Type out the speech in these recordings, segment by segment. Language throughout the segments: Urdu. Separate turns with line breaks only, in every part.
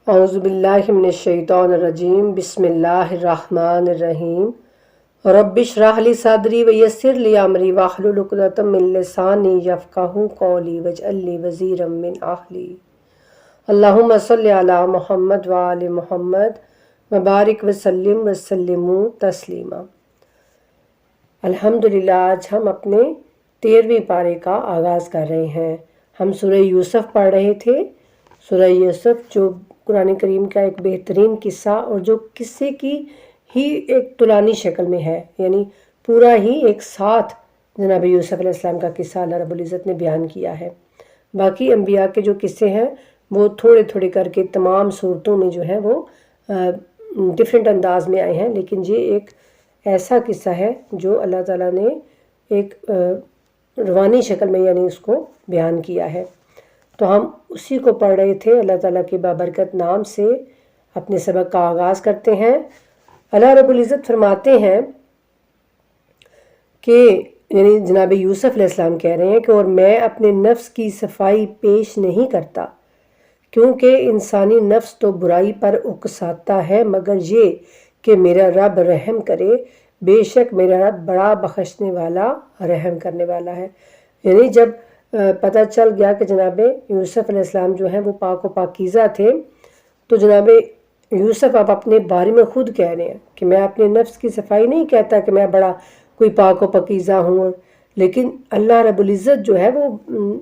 اعوذ باللہ من الشیطان الرجیم بسم اللہ الرحمن الرحیم رب اشرح لی صدری ویسر لی امری واحلل عقدۃ من لسانی یفقہوا قولی واجعل لی وزیرا من اہلی اللہم صلی علی محمد وآل محمد وبارک وسلم وسلموا تسلیما۔ الحمدللہ آج ہم اپنے 13ویں پارے کا آغاز کر رہے ہیں۔ ہم سورہ یوسف پڑھ رہے تھے۔ سورہ یوسف جو قرآن کریم کا ایک بہترین قصہ اور جو قصے کی ہی ایک طولانی شکل میں ہے، یعنی پورا ہی ایک ساتھ جناب یوسف علیہ السلام کا قصہ اللہ رب العزت نے بیان کیا ہے۔ باقی انبیاء کے جو قصے ہیں وہ تھوڑے تھوڑے کر کے تمام صورتوں میں جو ہے وہ ڈیفرنٹ انداز میں آئے ہیں، لیکن یہ ایک ایسا قصہ ہے جو اللہ تعالیٰ نے ایک روانی شکل میں یعنی اس کو بیان کیا ہے۔ تو ہم اسی کو پڑھ رہے تھے۔ اللہ تعالیٰ کے بابرکت نام سے اپنے سبق کا آغاز کرتے ہیں۔ اللہ رب العزت فرماتے ہیں کہ یعنی جناب یوسف علیہ السلام کہہ رہے ہیں کہ اور میں اپنے نفس کی صفائی پیش نہیں کرتا، کیونکہ انسانی نفس تو برائی پر اکساتا ہے، مگر یہ کہ میرا رب رحم کرے، بے شک میرا رب بڑا بخشنے والا رحم کرنے والا ہے۔ یعنی جب پتہ چل گیا کہ جناب یوسف علیہ السلام جو ہیں وہ پاک و پاکیزہ تھے، تو جناب یوسف اب اپنے بارے میں خود کہہ رہے ہیں کہ میں اپنے نفس کی صفائی نہیں کہتا کہ میں بڑا کوئی پاک و پاکیزہ ہوں، لیکن اللہ رب العزت جو ہے وہ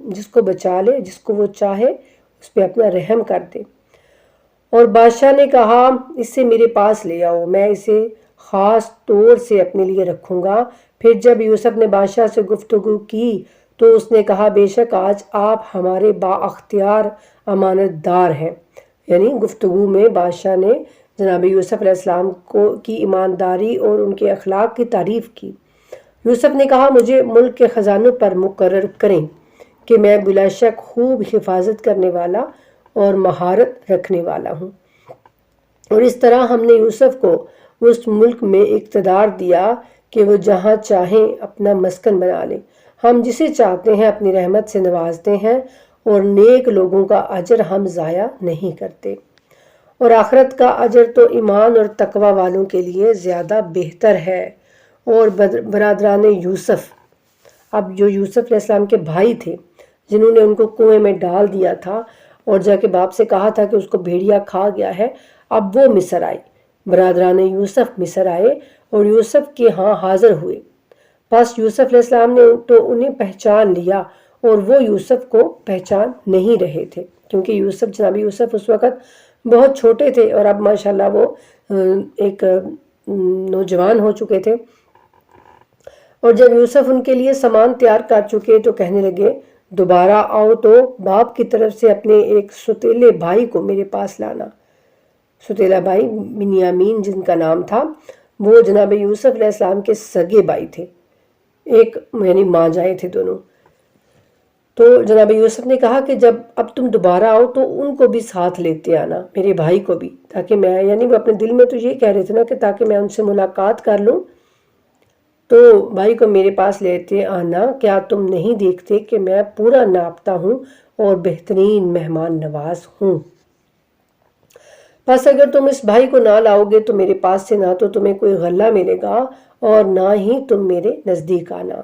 جس کو بچا لے، جس کو وہ چاہے اس پہ اپنا رحم کر دے۔ اور بادشاہ نے کہا اسے میرے پاس لے آؤ، میں اسے خاص طور سے اپنے لیے رکھوں گا۔ پھر جب یوسف نے بادشاہ سے گفتگو کی تو اس نے کہا بے شک آج آپ ہمارے با اختیار امانت دار ہیں۔ یعنی گفتگو میں بادشاہ نے جناب یوسف علیہ السلام کی ایمانداری اور ان کے اخلاق کی تعریف کی۔ یوسف نے کہا مجھے ملک کے خزانوں پر مقرر کریں کہ میں بلا شک خوب حفاظت کرنے والا اور مہارت رکھنے والا ہوں۔ اور اس طرح ہم نے یوسف کو اس ملک میں اقتدار دیا کہ وہ جہاں چاہیں اپنا مسکن بنا لیں۔ ہم جسے چاہتے ہیں اپنی رحمت سے نوازتے ہیں، اور نیک لوگوں کا اجر ہم ضائع نہیں کرتے۔ اور آخرت کا اجر تو ایمان اور تقوی والوں کے لیے زیادہ بہتر ہے۔ اور برادران یوسف، اب جو یوسف علیہ السلام کے بھائی تھے جنہوں نے ان کو کنویں میں ڈال دیا تھا اور جا کے باپ سے کہا تھا کہ اس کو بھیڑیا کھا گیا ہے، اب وہ مصر آئے۔ برادران یوسف مصر آئے اور یوسف کے ہاں حاضر ہوئے۔ بس یوسف علیہ السلام نے تو انہیں پہچان لیا اور وہ یوسف کو پہچان نہیں رہے تھے، کیونکہ جناب یوسف اس وقت بہت چھوٹے تھے اور اب ماشاءاللہ وہ ایک نوجوان ہو چکے تھے۔ اور جب یوسف ان کے لیے سامان تیار کر چکے تو کہنے لگے دوبارہ آؤ تو باپ کی طرف سے اپنے ایک ستیلے بھائی کو میرے پاس لانا۔ ستیلا بھائی بنیامین جن کا نام تھا، وہ جناب یوسف علیہ السلام کے سگے بھائی تھے، ایک یعنی ماں جائے تھے دونوں۔ تو جناب یوسف نے کہا کہ جب اب تم دوبارہ آؤ تو ان کو بھی ساتھ لیتے آنا، میرے بھائی کو بھی، تاکہ میں یعنی وہ اپنے دل میں تو یہ کہہ رہے تھے نا کہ تاکہ میں ان سے ملاقات کر لوں، تو بھائی کو میرے پاس لیتے آنا۔ کیا تم نہیں دیکھتے کہ میں پورا ناپتا ہوں اور بہترین مہمان نواز ہوں؟ بس اگر تم اس بھائی کو نہ لاؤ گے تو میرے پاس سے نہ تو تمہیں کوئی غلہ ملے گا اور نہ ہی تم میرے نزدیک آنا۔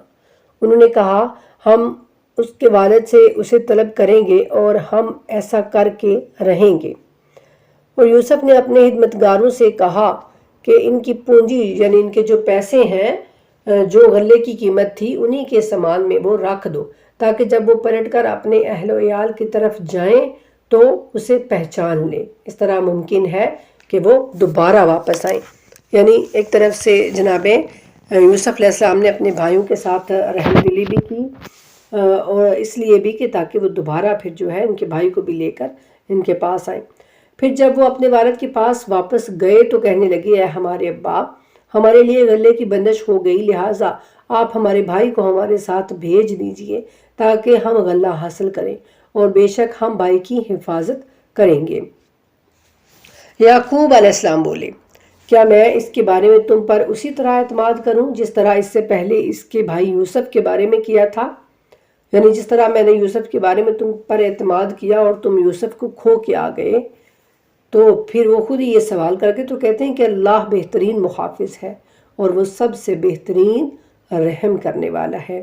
انہوں نے کہا ہم اس کے والد سے اسے طلب کریں گے اور ہم ایسا کر کے رہیں گے۔ اور یوسف نے اپنے خدمتگاروں سے کہا کہ ان کی پونجی یعنی ان کے جو پیسے ہیں، جو غلے کی قیمت تھی، انہی کے سامان میں وہ رکھ دو، تاکہ جب وہ پلٹ کر اپنے اہل و عیال کی طرف جائیں تو اسے پہچان لیں۔ اس طرح ممکن ہے کہ وہ دوبارہ واپس آئیں۔ یعنی ایک طرف سے جناب یوسف علیہ السلام نے اپنے بھائیوں کے ساتھ رحم دلی بھی کی، اور اس لیے بھی کہ تاکہ وہ دوبارہ پھر جو ہے ان کے بھائی کو بھی لے کر ان کے پاس آئیں۔ پھر جب وہ اپنے والد کے پاس واپس گئے تو کہنے لگے اے ہمارے ابا، ہمارے لیے غلے کی بندش ہو گئی، لہٰذا آپ ہمارے بھائی کو ہمارے ساتھ بھیج دیجئے تاکہ ہم غلہ حاصل کریں، اور بے شک ہم بھائی کی حفاظت کریں گے۔ یعقوب علیہ السلام بولے کیا میں اس کے بارے میں تم پر اسی طرح اعتماد کروں جس طرح اس سے پہلے اس کے بھائی یوسف کے بارے میں کیا تھا؟ یعنی جس طرح میں نے یوسف کے بارے میں تم پر اعتماد کیا اور تم یوسف کو کھو کے آ گئے۔ تو پھر وہ خود ہی یہ سوال کر کے تو کہتے ہیں کہ اللہ بہترین محافظ ہے اور وہ سب سے بہترین رحم کرنے والا ہے۔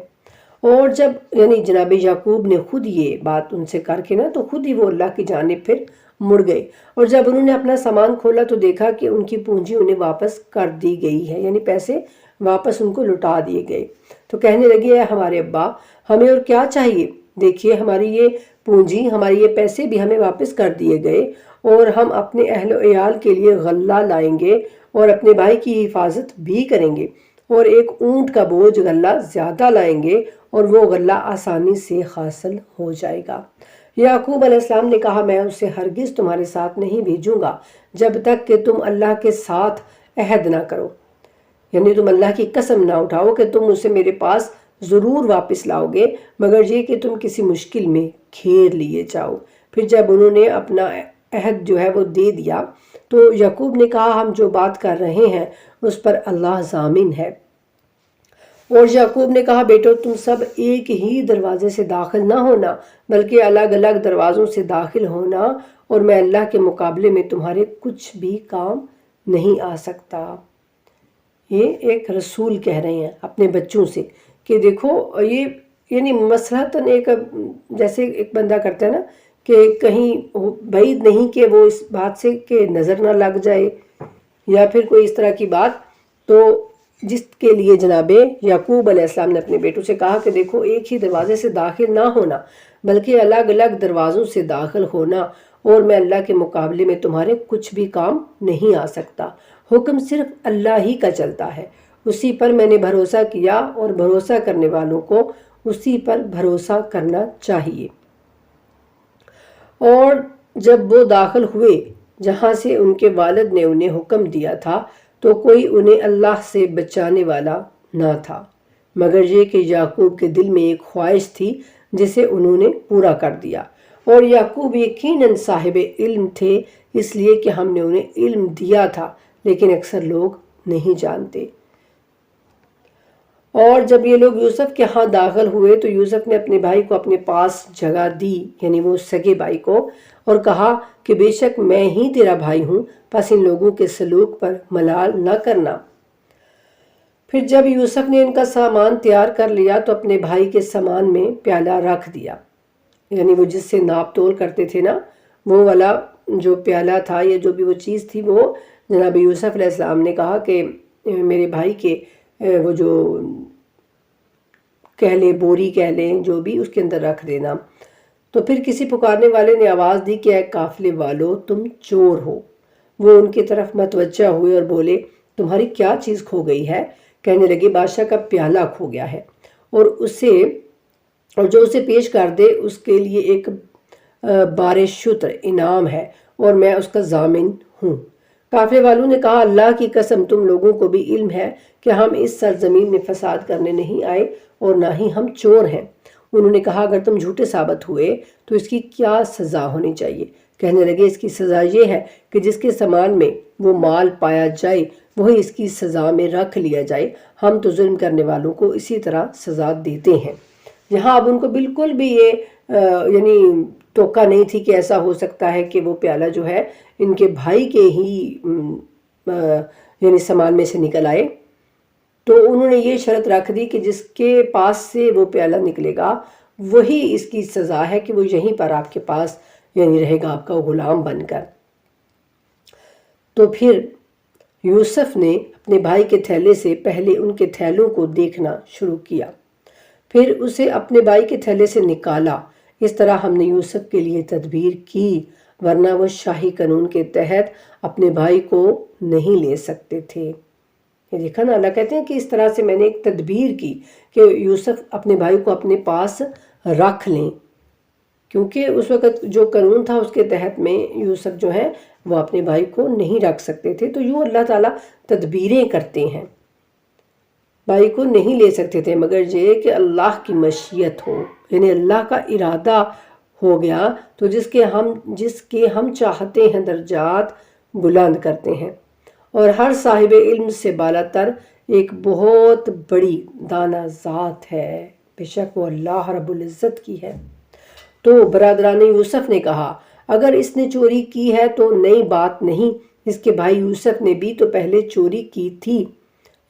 اور جب یعنی جناب یعقوب نے خود یہ بات ان سے کر کے نا تو خود ہی وہ اللہ کی جانب پھر مڑ گئے، اور جب انہوں نے اپنا سامان کھولا تو دیکھا کہ ان کی پونجی انہیں واپس کر دی گئی ہے، یعنی پیسے واپس ان کو لٹا دیے گئے۔ تو کہنے لگے، اے ہمارے ابا، ہمیں اور کیا چاہیے؟ دیکھیے ہماری یہ پونجی، ہمارے یہ پیسے بھی ہمیں واپس کر دیے گئے، اور ہم اپنے اہل و عیال کے لیے غلہ لائیں گے اور اپنے بھائی کی حفاظت بھی کریں گے، اور ایک اونٹ کا بوجھ غلہ زیادہ لائیں گے اور وہ غلہ آسانی سے حاصل ہو جائے گا۔ یعقوب علیہ السلام نے کہا، میں اسے ہرگز تمہارے ساتھ نہیں بھیجوں گا جب تک کہ تم اللہ کے ساتھ عہد نہ کرو، یعنی تم اللہ کی قسم نہ اٹھاؤ کہ تم اسے میرے پاس ضرور واپس لاؤ گے، مگر یہ کہ تم کسی مشکل میں گھیر لیے جاؤ۔ پھر جب انہوں نے اپنا عہد جو ہے وہ دے دیا تو یعقوب نے کہا، ہم جو بات کر رہے ہیں اس پر اللہ ضامن ہے۔ اور یعقوب نے کہا، بیٹو تم سب ایک ہی دروازے سے داخل نہ ہونا بلکہ الگ الگ دروازوں سے داخل ہونا، اور میں اللہ کے مقابلے میں تمہارے کچھ بھی کام نہیں آ سکتا۔ یہ ایک رسول کہہ رہے ہیں اپنے بچوں سے کہ دیکھو یہ یعنی مصلحتاً ایک جیسے ایک بندہ کرتا ہے نا کہ کہیں بعید نہیں کہ وہ اس بات سے کہ نظر نہ لگ جائے یا پھر کوئی اس طرح کی بات، تو جس کے لیے جناب یعقوب علیہ السلام نے اپنے بیٹوں سے کہا کہ دیکھو ایک ہی دروازے سے داخل نہ ہونا بلکہ الگ الگ دروازوں سے داخل ہونا، اور میں اللہ کے مقابلے میں تمہارے کچھ بھی کام نہیں آ سکتا۔ حکم صرف اللہ ہی کا چلتا ہے، اسی پر میں نے بھروسہ کیا اور بھروسہ کرنے والوں کو اسی پر بھروسہ کرنا چاہیے۔ اور جب وہ داخل ہوئے جہاں سے ان کے والد نے انہیں حکم دیا تھا تو کوئی انہیں اللہ سے بچانے والا نہ تھا، مگر یہ کہ یعقوب کے دل میں ایک خواہش تھی جسے انہوں نے پورا کر دیا۔ اور یعقوب یقیناً صاحب علم تھے، اس لیے کہ ہم نے انہیں علم دیا تھا، لیکن اکثر لوگ نہیں جانتے۔ اور جب یہ لوگ یوسف کے ہاں داخل ہوئے تو یوسف نے اپنے بھائی کو اپنے پاس جگہ دی، یعنی وہ سگے بھائی کو، اور کہا کہ بے شک میں ہی تیرا بھائی ہوں، پس ان لوگوں کے سلوک پر ملال نہ کرنا۔ پھر جب یوسف نے ان کا سامان تیار کر لیا تو اپنے بھائی کے سامان میں پیالہ رکھ دیا، یعنی وہ جس سے ناپ تول کرتے تھے نا وہ والا جو پیالہ تھا یا جو بھی وہ چیز تھی، وہ جناب یوسف علیہ السلام نے کہا کہ میرے بھائی کے وہ جو کہہ لیں بوری کہہ لیں جو بھی اس کے اندر رکھ دینا۔ تو پھر کسی پکارنے والے نے آواز دی کہ اے قافلے والو تم چور ہو۔ وہ ان کی طرف متوجہ ہوئے اور بولے، تمہاری کیا چیز کھو گئی ہے؟ کہنے لگے، بادشاہ کا پیالہ کھو گیا ہے، اور جو اسے پیش کر دے اس کے لیے ایک بار شتر انعام ہے، اور میں اس کا ضامن ہوں۔ قافلے والوں نے کہا، اللہ کی قسم تم لوگوں کو بھی علم ہے کہ ہم اس سرزمین میں فساد کرنے نہیں آئے اور نہ ہی ہم چور ہیں۔ انہوں نے کہا، اگر تم جھوٹے ثابت ہوئے تو اس کی کیا سزا ہونی چاہیے؟ کہنے لگے، اس کی سزا یہ ہے کہ جس کے سامان میں وہ مال پایا جائے وہی اس کی سزا میں رکھ لیا جائے، ہم تو ظلم کرنے والوں کو اسی طرح سزا دیتے ہیں۔ یہاں اب ان کو بالکل بھی یہ یعنی توقع نہیں تھی کہ ایسا ہو سکتا ہے کہ وہ پیالہ جو ہے ان کے بھائی کے ہی یعنی سامان میں سے نکل آئے۔ تو انہوں نے یہ شرط رکھ دی کہ جس کے پاس سے وہ پیالہ نکلے گا وہی اس کی سزا ہے کہ وہ یہیں پر آپ کے پاس یعنی رہے گا آپ کا غلام بن کر۔ تو پھر یوسف نے اپنے بھائی کے تھیلے سے پہلے ان کے تھیلوں کو دیکھنا شروع کیا، پھر اسے اپنے بھائی کے تھیلے سے نکالا۔ اس طرح ہم نے یوسف کے لیے تدبیر کی، ورنہ وہ شاہی قانون کے تحت اپنے بھائی کو نہیں لے سکتے تھے۔ یہ دیکھا نا، اللہ کہتے ہیں کہ اس طرح سے میں نے ایک تدبیر کی کہ یوسف اپنے بھائی کو اپنے پاس رکھ لیں، کیونکہ اس وقت جو قانون تھا اس کے تحت میں یوسف جو ہے وہ اپنے بھائی کو نہیں رکھ سکتے تھے۔ تو یوں اللہ تعالیٰ تدبیریں کرتے ہیں، بھائی کو نہیں لے سکتے تھے، مگر یہ کہ اللہ کی مشیت ہو، یعنی اللہ کا ارادہ ہو گیا تو جس کے ہم چاہتے ہیں درجات بلند کرتے ہیں، اور ہر صاحب علم سے بالا تر ایک بہت بڑی دانا ذات ہے، بے شک وہ اللہ رب العزت کی ہے۔ تو برادران یوسف نے کہا، اگر اس نے چوری کی ہے تو نئی بات نہیں، اس کے بھائی یوسف نے بھی تو پہلے چوری کی تھی۔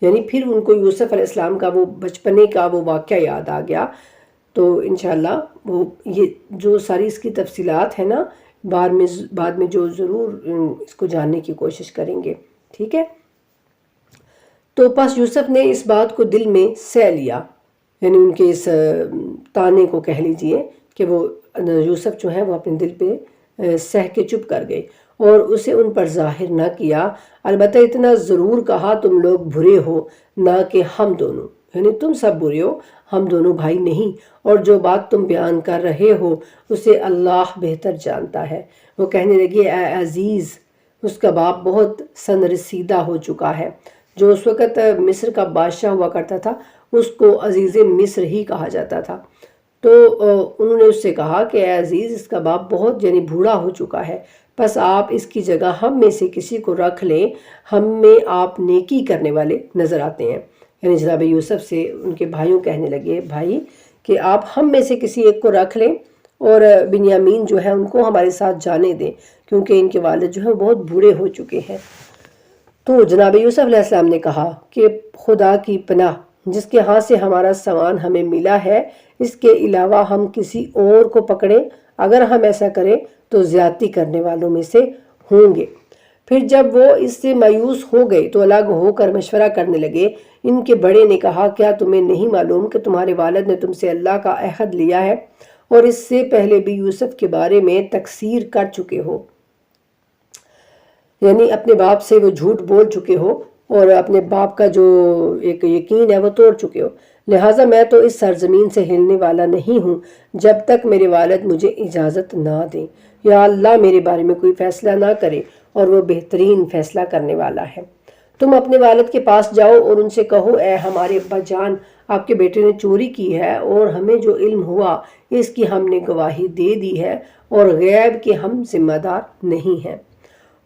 یعنی پھر ان کو یوسف علیہ السلام کا وہ بچپنے کا وہ واقعہ یاد آ گیا۔ تو انشاءاللہ وہ یہ جو ساری اس کی تفصیلات ہیں نا، بعد میں جو ضرور اس کو جاننے کی کوشش کریں گے، ٹھیک ہے۔ تو پس یوسف نے اس بات کو دل میں سہ لیا، یعنی ان کے اس تانے کو کہہ لیجئے کہ وہ یوسف جو ہے وہ اپنے دل پہ سہ کے چپ کر گئے اور اسے ان پر ظاہر نہ کیا، البتہ اتنا ضرور کہا تم لوگ برے ہو، نہ کہ ہم دونوں، یعنی تم سب برے ہو، ہم دونوں بھائی نہیں، اور جو بات تم بیان کر رہے ہو اسے اللہ بہتر جانتا ہے۔ وہ کہنے لگے اے عزیز، اس کا باپ بہت سن رسیدہ ہو چکا ہے، جو اس وقت مصر کا بادشاہ ہوا کرتا تھا اس کو عزیز مصر ہی کہا جاتا تھا۔ تو انہوں نے اس سے کہا کہ اے عزیز، اس کا باپ بہت یعنی بوڑھا ہو چکا ہے، بس آپ اس کی جگہ ہم میں سے کسی کو رکھ لیں، ہم میں آپ نیکی کرنے والے نظر آتے ہیں۔ یعنی جناب یوسف سے ان کے بھائیوں کہنے لگے بھائی کہ آپ ہم میں سے کسی ایک کو رکھ لیں اور بنیامین جو ہے ان کو ہمارے ساتھ جانے دیں، کیونکہ ان کے والد جو ہیں بہت بوڑھے ہو چکے ہیں۔ تو جناب یوسف علیہ السلام نے کہا کہ خدا کی پناہ، جس کے ہاتھ سے ہمارا سامان ہمیں ملا ہے، اس کے علاوہ ہم کسی اور کو پکڑیں، اگر ہم ایسا کریں تو زیادتی کرنے والوں میں سے ہوں گے۔ پھر جب وہ اس سے مایوس ہو گئے تو الگ ہو کر مشورہ کرنے لگے۔ ان کے بڑے نے کہا کیا تمہیں نہیں معلوم کہ تمہارے والد نے تم سے اللہ کا عہد لیا ہے اور اس سے پہلے بھی یوسف کے بارے میں تقصیر کر چکے ہو، یعنی اپنے باپ سے وہ جھوٹ بول چکے ہو اور اپنے باپ کا جو ایک یقین ہے وہ توڑ چکے ہو، لہٰذا میں تو اس سرزمین سے ہلنے والا نہیں ہوں جب تک میرے والد مجھے اجازت نہ دیں، یا اللہ میرے بارے میں کوئی فیصلہ نہ کرے اور وہ بہترین فیصلہ کرنے والا ہے۔ تم اپنے والد کے پاس جاؤ اور ان سے کہو اے ہمارے ابا جان، آپ کے بیٹے نے چوری کی ہے اور ہمیں جو علم ہوا اس کی ہم نے گواہی دے دی ہے اور غیب کے ہم ذمہ دار نہیں ہیں۔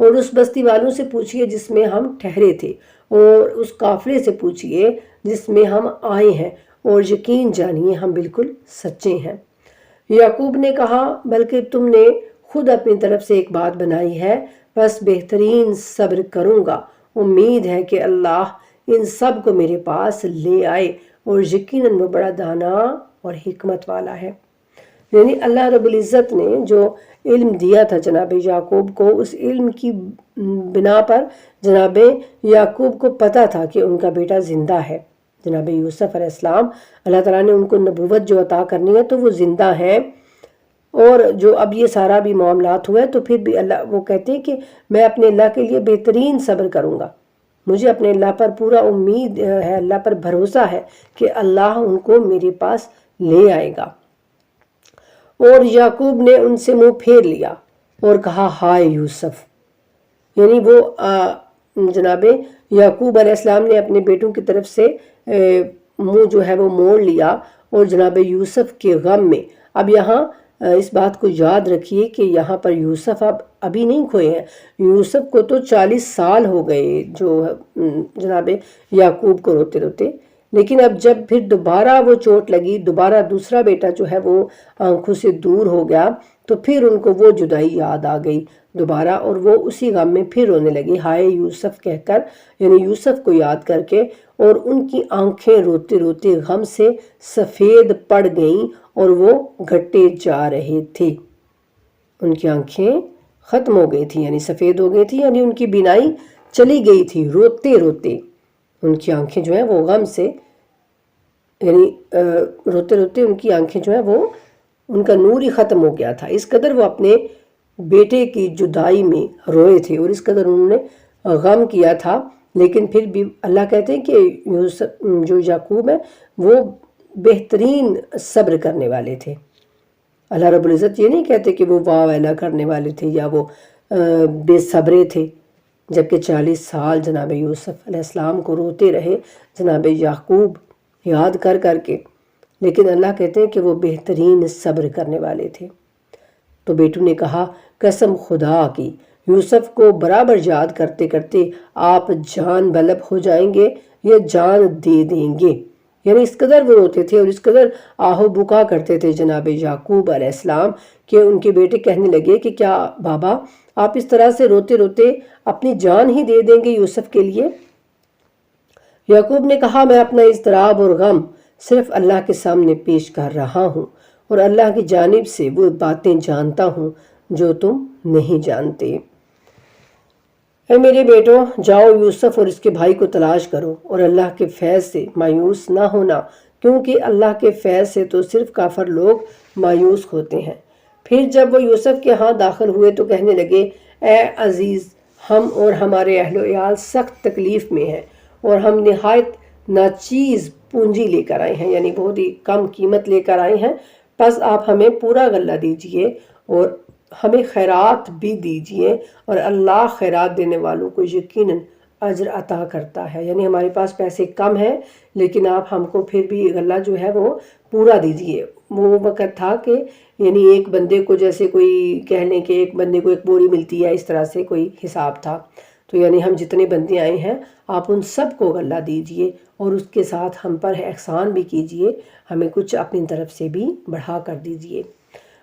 اور اس بستی والوں سے پوچھئے جس میں ہم ٹھہرے تھے اور اس قافلے سے پوچھئے جس میں ہم آئے ہیں، اور یقین جانیے ہم بالکل سچے ہیں۔ یعقوب نے کہا بلکہ تم نے خود اپنی طرف سے ایک بات بنائی ہے، بس بہترین صبر کروں گا، امید ہے کہ اللہ ان سب کو میرے پاس لے آئے، اور یقیناً وہ بڑا دانا اور حکمت والا ہے۔ یعنی اللہ رب العزت نے جو علم دیا تھا جناب یعقوب کو، اس علم کی بنا پر جناب یعقوب کو پتا تھا کہ ان کا بیٹا زندہ ہے، جناب یوسف علیہ السلام۔ اللہ تعالیٰ نے ان کو نبوت جو عطا کرنی ہے تو وہ زندہ ہیں، اور جو اب یہ سارا بھی معاملات ہوا ہے تو پھر بھی اللہ وہ کہتے ہیں کہ میں اپنے اللہ کے لیے بہترین صبر کروں گا، مجھے اپنے اللہ پر پورا امید ہے، اللہ پر بھروسہ ہے کہ اللہ ان کو میرے پاس لے آئے گا۔ اور یعقوب نے ان سے منہ پھیر لیا اور کہا ہائے یوسف، یعنی وہ جناب یعقوب علیہ السلام نے اپنے بیٹوں کی طرف سے منہ جو ہے وہ موڑ لیا، اور جناب یوسف کے غم میں اب یہاں اس بات کو یاد رکھیے کہ یہاں پر یوسف ابھی نہیں کھوئے ہیں، یوسف کو تو 40 سال ہو گئے جو جناب یعقوب کو روتے روتے، لیکن اب جب پھر دوبارہ وہ چوٹ لگی، دوبارہ دوسرا بیٹا جو ہے وہ آنکھوں سے دور ہو گیا، تو پھر ان کو وہ جدائی یاد آ گئی دوبارہ، اور وہ اسی غم میں پھر رونے لگی ہائے یوسف کہہ کر، یعنی یوسف کو یاد کر کے، اور ان کی آنکھیں روتے روتے غم سے سفید پڑ گئیں اور وہ گھٹے جا رہے تھے۔ ان کی آنکھیں ختم ہو گئی تھی، یعنی سفید ہو گئی تھی، یعنی ان کی بینائی چلی گئی تھی روتے روتے، ان کی آنکھیں جو ہیں وہ غم سے، یعنی روتے روتے ان کی آنکھیں جو ہیں وہ ان کا نور ہی ختم ہو گیا تھا، اس قدر وہ اپنے بیٹے کی جدائی میں روئے تھے اور اس قدر انہوں نے غم کیا تھا۔ لیکن پھر بھی اللہ کہتے ہیں کہ یوسف جو یعقوب ہے وہ بہترین صبر کرنے والے تھے۔ اللہ رب العزت یہ نہیں کہتے کہ وہ واہ ویلا کرنے والے تھے یا وہ بے صبرے تھے، جبکہ 40 سال جناب یوسف علیہ السلام کو روتے رہے جناب یعقوب یاد کر کر کے، لیکن اللہ کہتے ہیں کہ وہ بہترین صبر کرنے والے تھے۔ تو بیٹوں نے کہا قسم خدا کی، یوسف کو برابر یاد کرتے کرتے آپ جان بلب ہو جائیں گے یا جان دے دیں گے، یعنی اس قدر وہ روتے تھے اور اس قدر آہو بکا کرتے تھے جناب یعقوب علیہ السلام کہ ان کے بیٹے کہنے لگے کہ کیا بابا آپ اس طرح سے روتے روتے اپنی جان ہی دے دیں گے یوسف کے لیے؟ یعقوب نے کہا میں اپنا اضطراب اور غم صرف اللہ کے سامنے پیش کر رہا ہوں اور اللہ کی جانب سے وہ باتیں جانتا ہوں جو تم نہیں جانتے۔ اے میرے بیٹوں، جاؤ یوسف اور اس کے بھائی کو تلاش کرو اور اللہ کے فیض سے مایوس نہ ہونا، کیونکہ اللہ کے فیض سے تو صرف کافر لوگ مایوس ہوتے ہیں۔ پھر جب وہ یوسف کے ہاں داخل ہوئے تو کہنے لگے اے عزیز، ہم اور ہمارے اہل و عیال سخت تکلیف میں ہیں اور ہم نہایت ناچیز پونجی لے کر آئے ہیں، یعنی بہت ہی کم قیمت لے کر آئے ہیں، پس آپ ہمیں پورا غلہ دیجئے اور ہمیں خیرات بھی دیجئے، اور اللہ خیرات دینے والوں کو یقیناً اجر عطا کرتا ہے۔ یعنی ہمارے پاس پیسے کم ہیں لیکن آپ ہم کو پھر بھی غلہ جو ہے وہ پورا دیجئے۔ وہ وقت تھا کہ یعنی ایک بندے کو جیسے کوئی کہہ لیں کہ ایک بندے کو ایک بوری ملتی ہے، اس طرح سے کوئی حساب تھا۔ تو یعنی ہم جتنے بندے آئے ہیں آپ ان سب کو غلہ دیجئے اور اس کے ساتھ ہم پر احسان بھی کیجئے، ہمیں کچھ اپنی طرف سے بھی بڑھا کر دیجئے۔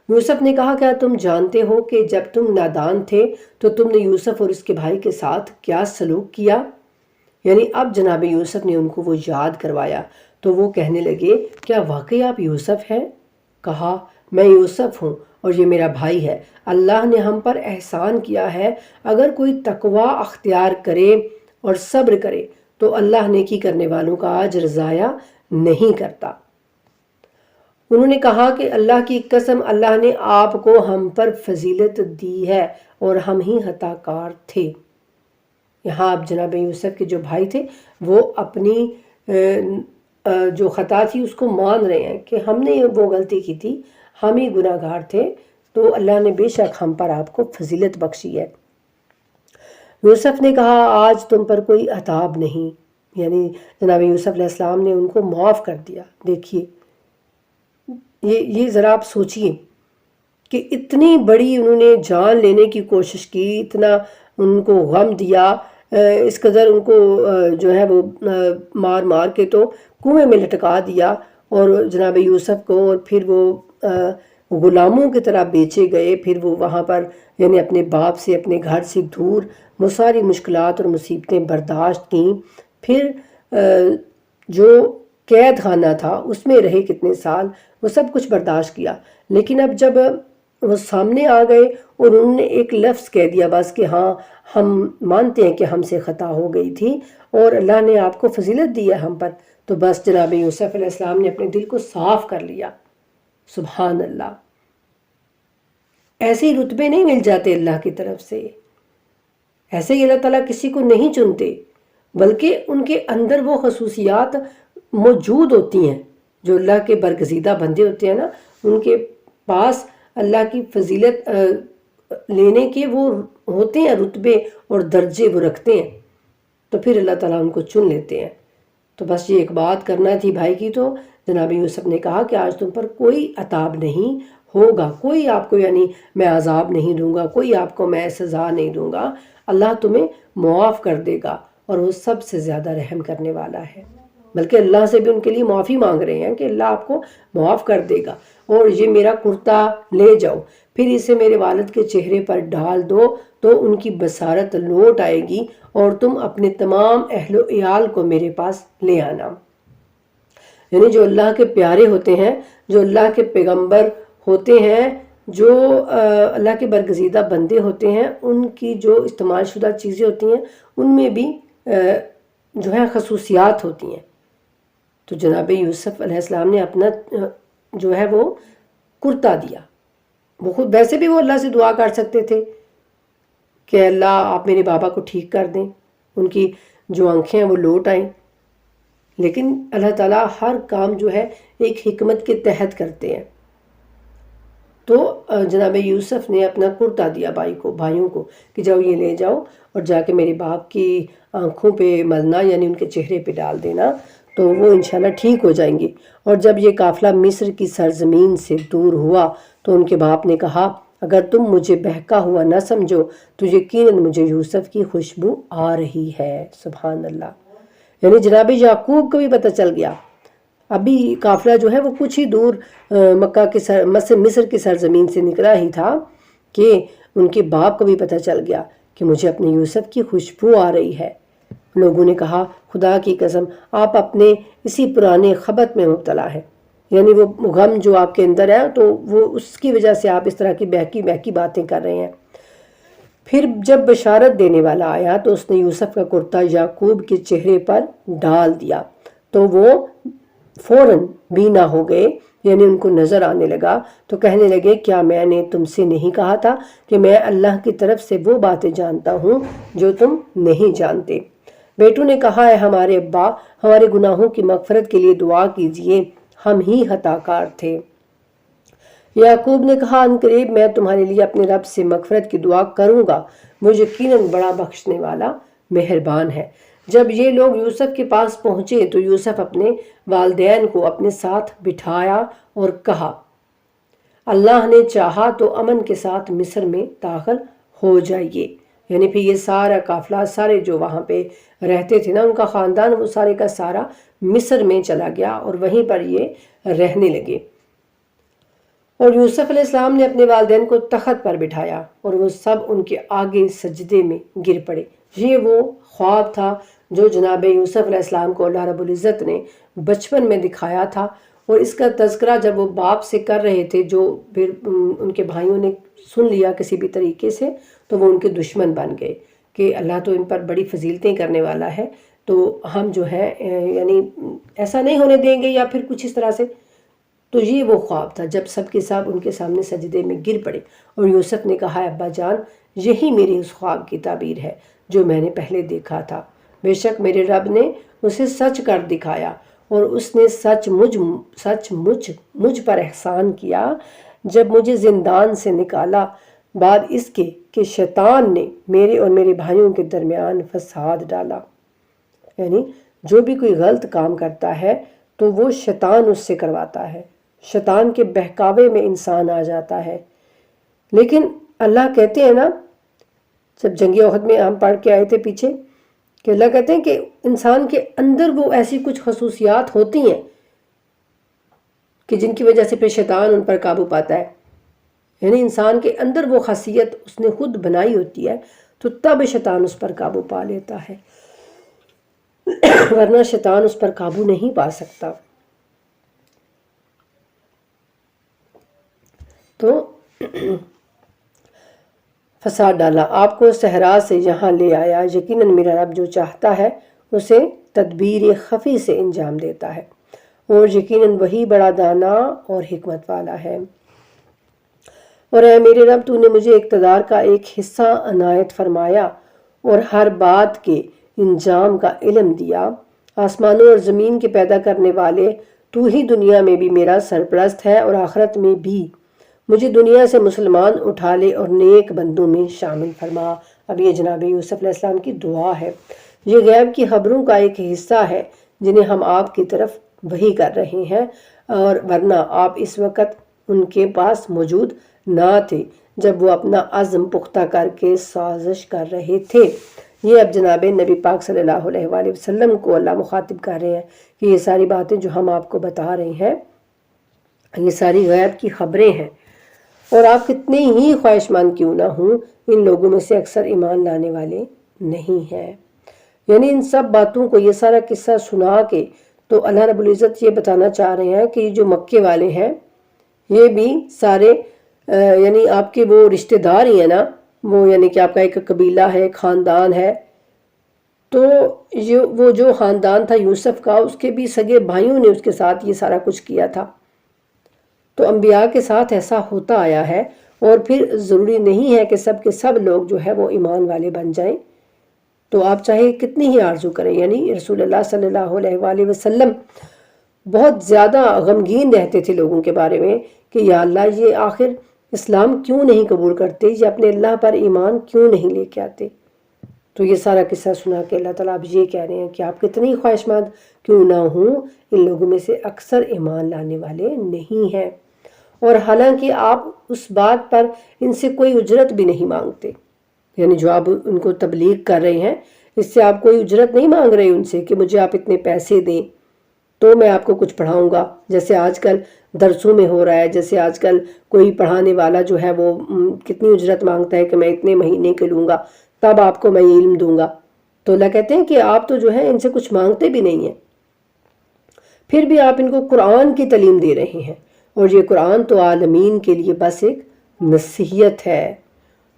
یوسف نے کہا کیا تم جانتے ہو کہ جب تم نادان تھے تو تم نے یوسف اور اس کے بھائی کے ساتھ کیا سلوک کیا؟ یعنی اب جناب یوسف نے ان کو وہ یاد کروایا تو وہ کہنے لگے کیا واقعی آپ یوسف ہیں؟ کہا میں یوسف ہوں اور یہ میرا بھائی ہے، اللہ نے ہم پر احسان کیا ہے، اگر کوئی تقوی اختیار کرے اور صبر کرے تو اللہ نیکی کرنے والوں کا اجر ضائع نہیں کرتا۔ انہوں نے کہا کہ اللہ کی قسم، اللہ نے آپ کو ہم پر فضیلت دی ہے اور ہم ہی خطا کار تھے۔ یہاں اب جناب یوسف کے جو بھائی تھے وہ اپنی جو خطا تھی اس کو مان رہے ہیں کہ ہم نے وہ غلطی کی تھی، ہم ہی گناہ گار تھے، تو اللہ نے بے شک ہم پر آپ کو فضیلت بخشی ہے۔ یوسف نے کہا آج تم پر کوئی عذاب نہیں، یعنی جناب یوسف علیہ السلام نے ان کو معاف کر دیا۔ دیکھیے یہ ذرا آپ سوچئے کہ اتنی بڑی انہوں نے جان لینے کی کوشش کی، اتنا ان کو غم دیا، اس قدر ان کو جو ہے وہ مار مار کے تو کنویں میں لٹکا دیا، اور جناب یوسف کو اور پھر وہ غلاموں کی طرح بیچے گئے، پھر وہ وہاں پر یعنی اپنے باپ سے اپنے گھر سے دور وہ ساری مشکلات اور مصیبتیں برداشت کیں، پھر جو قید خانہ تھا اس میں رہے کتنے سال، وہ سب کچھ برداشت کیا، لیکن اب جب وہ سامنے آ گئے اور انہوں نے ایک لفظ کہہ دیا بس کہ ہاں ہم مانتے ہیں کہ ہم سے خطا ہو گئی تھی اور اللہ نے آپ کو فضیلت دی ہے ہم پر، تو بس جناب یوسف علیہ السلام نے اپنے دل کو صاف کر لیا۔ سبحان اللہ، ایسے ہی رتبے نہیں مل جاتے اللہ کی طرف سے، ایسے ہی اللہ تعالیٰ کسی کو نہیں چنتے، بلکہ ان کے اندر وہ خصوصیات موجود ہوتی ہیں جو اللہ کے برگزیدہ بندے ہوتے ہیں نا، ان کے پاس اللہ کی فضیلت لینے کے وہ ہوتے ہیں رتبے اور درجے وہ رکھتے ہیں، تو پھر اللہ تعالیٰ ان کو چن لیتے ہیں۔ تو بس یہ ایک بات کرنا تھی بھائی کی، تو جناب یوسف نے کہا کہ آج تم پر کوئی عذاب نہیں ہوگا، کوئی آپ کو یعنی میں عذاب نہیں دوں گا، کوئی آپ کو میں سزا نہیں دوں گا، اللہ تمہیں معاف کر دے گا اور وہ سب سے زیادہ رحم کرنے والا ہے۔ بلکہ اللہ سے بھی ان کے لیے معافی مانگ رہے ہیں کہ اللہ آپ کو معاف کر دے گا، اور یہ میرا کرتا لے جاؤ، پھر اسے میرے والد کے چہرے پر ڈال دو تو ان کی بصارت لوٹ آئے گی اور تم اپنے تمام اہل و عیال کو میرے پاس لے آنا۔ یعنی جو اللہ کے پیارے ہوتے ہیں، جو اللہ کے پیغمبر ہوتے ہیں، جو اللہ کے برگزیدہ بندے ہوتے ہیں، ان کی جو استعمال شدہ چیزیں ہوتی ہیں ان میں بھی جو ہے خصوصیات ہوتی ہیں۔ تو جناب یوسف علیہ السلام نے اپنا جو ہے وہ کرتا دیا، وہ خود ویسے بھی وہ اللہ سے دعا کر سکتے تھے کہ اللہ آپ میرے بابا کو ٹھیک کر دیں، ان کی جو آنکھیں ہیں وہ لوٹ آئیں، لیکن اللہ تعالیٰ ہر کام جو ہے ایک حکمت کے تحت کرتے ہیں۔ تو جناب یوسف نے اپنا کرتا دیا بھائیوں کو کہ جاؤ یہ لے جاؤ اور جا کے میرے باپ کی آنکھوں پہ ملنا، یعنی ان کے چہرے پہ ڈال دینا، تو وہ انشاءاللہ ٹھیک ہو جائیں گے۔ اور جب یہ قافلہ مصر کی سرزمین سے دور ہوا تو ان کے باپ نے کہا اگر تم مجھے بہکا ہوا نہ سمجھو تو یقیناً مجھے یوسف کی خوشبو آ رہی ہے۔ سبحان اللہ، یعنی جناب یعقوب کو بھی پتہ چل گیا ابھی قافلہ جو ہے وہ کچھ ہی دور مکہ کے مصر کی سرزمین سے نکلا ہی تھا کہ ان کے باپ کو بھی پتہ چل گیا کہ مجھے اپنے یوسف کی خوشبو آ رہی ہے۔ لوگوں نے کہا خدا کی قسم آپ اپنے اسی پرانے خبت میں مبتلا ہے، یعنی وہ غم جو آپ کے اندر ہے تو وہ اس کی وجہ سے آپ اس طرح کی بہکی بہکی باتیں کر رہے ہیں۔ پھر جب بشارت دینے والا آیا تو اس نے یوسف کا کرتا یعقوب کے چہرے پر ڈال دیا تو وہ فوراً بینا ہو گئے، یعنی ان کو نظر آنے لگا تو کہنے لگے کیا میں نے تم سے نہیں کہا تھا کہ میں اللہ کی طرف سے وہ باتیں جانتا ہوں جو تم نہیں جانتے۔ بیٹوں نے کہا ہے ہمارے ابا ہمارے گناہوں کی مغفرت کے لیے دعا کیجئے، ہم ہی خطا کار تھے۔ یعقوب نے کہا عنقریب میں تمہارے لیے اپنے رب سے مغفرت کی دعا کروں گا، وہ یقیناً بڑا بخشنے والا مہربان ہے۔ جب یہ لوگ یوسف کے پاس پہنچے تو یوسف اپنے والدین کو اپنے ساتھ بٹھایا اور کہا اللہ نے چاہا تو امن کے ساتھ مصر میں داخل ہو جائیے۔ یعنی پھر یہ سارا قافلہ، سارے جو وہاں پہ رہتے تھے نا ان کا خاندان، وہ سارے کا سارا مصر میں چلا گیا اور وہیں پر یہ رہنے لگے۔ اور یوسف علیہ السلام نے اپنے والدین کو تخت پر بٹھایا اور وہ سب ان کے آگے سجدے میں گر پڑے۔ یہ وہ خواب تھا جو جناب یوسف علیہ السلام کو اللہ رب العزت نے بچپن میں دکھایا تھا، اور اس کا تذکرہ جب وہ باپ سے کر رہے تھے جو پھر ان کے بھائیوں نے سن لیا کسی بھی طریقے سے تو وہ ان کے دشمن بن گئے کہ اللہ تو ان پر بڑی فضیلتیں کرنے والا ہے، تو ہم جو ہے یعنی ایسا نہیں ہونے دیں گے یا پھر کچھ اس طرح سے۔ تو یہ وہ خواب تھا جب سب کے سب ان کے سامنے سجدے میں گر پڑے اور یوسف نے کہا ابا جان یہی میری اس خواب کی تعبیر ہے جو میں نے پہلے دیکھا تھا، بے شک میرے رب نے اسے سچ کر دکھایا اور اس نے سچ مجھ پر احسان کیا جب مجھے زندان سے نکالا بعد اس کے کہ شیطان نے میرے اور میرے بھائیوں کے درمیان فساد ڈالا۔ یعنی جو بھی کوئی غلط کام کرتا ہے تو وہ شیطان اس سے کرواتا ہے، شیطان کے بہکاوے میں انسان آ جاتا ہے۔ لیکن اللہ کہتے ہیں نا، جب جنگ احد میں ہم پڑھ کے آئے تھے پیچھے کہ اللہ کہتے ہیں کہ انسان کے اندر وہ ایسی کچھ خصوصیات ہوتی ہیں کہ جن کی وجہ سے پھر شیطان ان پر قابو پاتا ہے۔ یعنی انسان کے اندر وہ خاصیت اس نے خود بنائی ہوتی ہے تو تب شیطان اس پر قابو پا لیتا ہے، ورنہ شیطان اس پر قابو نہیں پا سکتا۔ تو فساد ڈالا، آپ کو صحرا سے یہاں لے آیا، یقیناً میرا رب جو چاہتا ہے اسے تدبیر خفی سے انجام دیتا ہے، اور یقیناً وہی بڑا دانا اور حکمت والا ہے۔ اور اے میرے رب تو نے مجھے اقتدار کا ایک حصہ عنایت فرمایا اور ہر بات کے انجام کا علم دیا۔ آسمانوں اور زمین کے پیدا کرنے والے تو ہی دنیا میں بھی میرا سرپرست ہے اور آخرت میں بھی۔ مجھے دنیا سے مسلمان اٹھا لے اور نیک بندوں میں شامل فرما۔ اب یہ جناب یوسف علیہ السلام کی دعا ہے۔ یہ غیب کی خبروں کا ایک حصہ ہے جنہیں ہم آپ کی طرف وحی کر رہے ہیں، اور ورنہ آپ اس وقت ان کے پاس موجود نہ تھے جب وہ اپنا عزم پختہ کر کے سازش کر رہے تھے۔ یہ اب جناب نبی پاک صلی اللہ علیہ وآلہ وسلم کو اللہ مخاطب کر رہے ہیں کہ یہ ساری باتیں جو ہم آپ کو بتا رہے ہیں یہ ساری غیب کی خبریں ہیں، اور آپ کتنے ہی خواہش مند کیوں نہ ہوں ان لوگوں میں سے اکثر ایمان لانے والے نہیں ہیں۔ یعنی ان سب باتوں کو یہ سارا قصہ سنا کے تو اللہ رب العزت یہ بتانا چاہ رہے ہیں کہ جو مکے والے ہیں یہ بھی سارے یعنی آپ کے وہ رشتہ دار ہی ہیں نا، وہ یعنی کہ آپ کا ایک قبیلہ ہے، خاندان ہے، تو وہ جو خاندان تھا یوسف کا اس کے بھی سگے بھائیوں نے اس کے ساتھ یہ سارا کچھ کیا تھا۔ تو انبیاء کے ساتھ ایسا ہوتا آیا ہے، اور پھر ضروری نہیں ہے کہ سب کے سب لوگ جو ہے وہ ایمان والے بن جائیں۔ تو آپ چاہے کتنی ہی آرزو کریں، یعنی رسول اللہ صلی اللہ علیہ وآلہ وسلم بہت زیادہ غمگین رہتے تھے لوگوں کے بارے میں کہ یا اللہ یہ آخر اسلام کیوں نہیں قبول کرتے، یہ اپنے اللہ پر ایمان کیوں نہیں لے کے آتے۔ تو یہ سارا قصہ سنا کے اللہ تعالیٰ اب یہ کہہ رہے ہیں کہ آپ کتنی خواہش مند کیوں نہ ہوں ان لوگوں میں سے اکثر ایمان لانے والے نہیں ہیں، اور حالانکہ آپ اس بات پر ان سے کوئی اجرت بھی نہیں مانگتے، یعنی جو آپ ان کو تبلیغ کر رہے ہیں اس سے آپ کوئی اجرت نہیں مانگ رہے ان سے کہ مجھے آپ اتنے پیسے دیں، تو میں آپ کو کچھ پڑھاؤں گا، جیسے آج کل درسوں میں ہو رہا ہے، جیسے آج کل کوئی پڑھانے والا جو ہے وہ کتنی اجرت مانگتا ہے کہ میں اتنے مہینے کے لوں گا تب آپ کو میں یہ علم دوں گا۔ تو اللہ کہتے ہیں کہ آپ تو جو ہے ان سے کچھ مانگتے بھی نہیں ہیں، پھر بھی آپ ان کو قرآن کی تعلیم دے رہے ہیں، اور یہ قرآن تو عالمین کے لیے بس ایک نصیحت ہے۔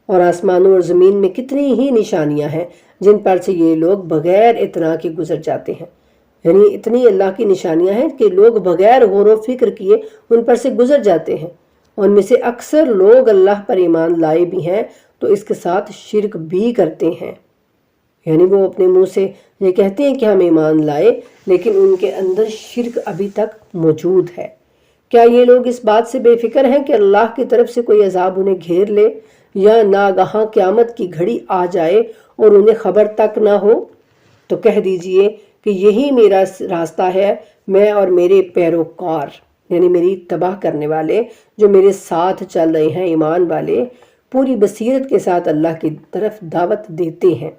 اور آسمانوں اور زمین میں کتنی ہی نشانیاں ہیں جن پر سے یہ لوگ بغیر اطلاع کے گزر جاتے ہیں، یعنی اتنی اللہ کی نشانیاں ہیں کہ لوگ بغیر غور و فکر کیے ان پر سے گزر جاتے ہیں۔ ان میں سے اکثر لوگ اللہ پر ایمان لائے بھی ہیں تو اس کے ساتھ شرک بھی کرتے ہیں، یعنی وہ اپنے منہ سے یہ کہتے ہیں کہ ہم ایمان لائے لیکن ان کے اندر شرک ابھی تک موجود ہے۔ کیا یہ لوگ اس بات سے بے فکر ہیں کہ اللہ کی طرف سے کوئی عذاب انہیں گھیر لے یا ناگہاں قیامت کی گھڑی آ جائے اور انہیں خبر تک نہ ہو؟ تو کہہ دیجئے کہ یہی میرا راستہ ہے، میں اور میرے پیروکار یعنی میری تباہ کرنے والے جو میرے ساتھ چل رہے ہیں، ایمان والے پوری بصیرت کے ساتھ اللہ کی طرف دعوت دیتے ہیں،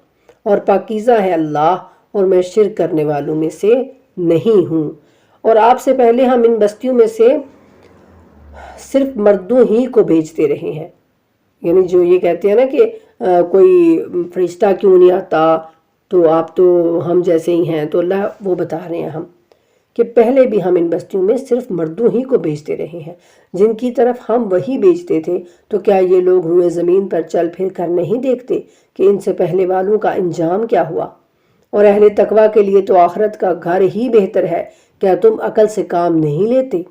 اور پاکیزہ ہے اللہ اور میں شرک کرنے والوں میں سے نہیں ہوں۔ اور آپ سے پہلے ہم ان بستیوں میں سے صرف مردوں ہی کو بھیجتے رہے ہیں، یعنی جو یہ کہتے ہیں نا کہ کوئی فرشتہ کیوں نہیں آتا، تو آپ تو ہم جیسے ہی ہیں، تو اللہ وہ بتا رہے ہیں ہم کہ پہلے بھی ہم ان بستیوں میں صرف مردوں ہی کو بھیجتے رہے ہیں جن کی طرف ہم وہی بھیجتے تھے۔ تو کیا یہ لوگ روئے زمین پر چل پھر کر نہیں دیکھتے کہ ان سے پہلے والوں کا انجام کیا ہوا؟ اور اہل تقویٰ کے لیے تو آخرت کا گھر ہی بہتر ہے، کیا تم عقل سے کام نہیں لیتے؟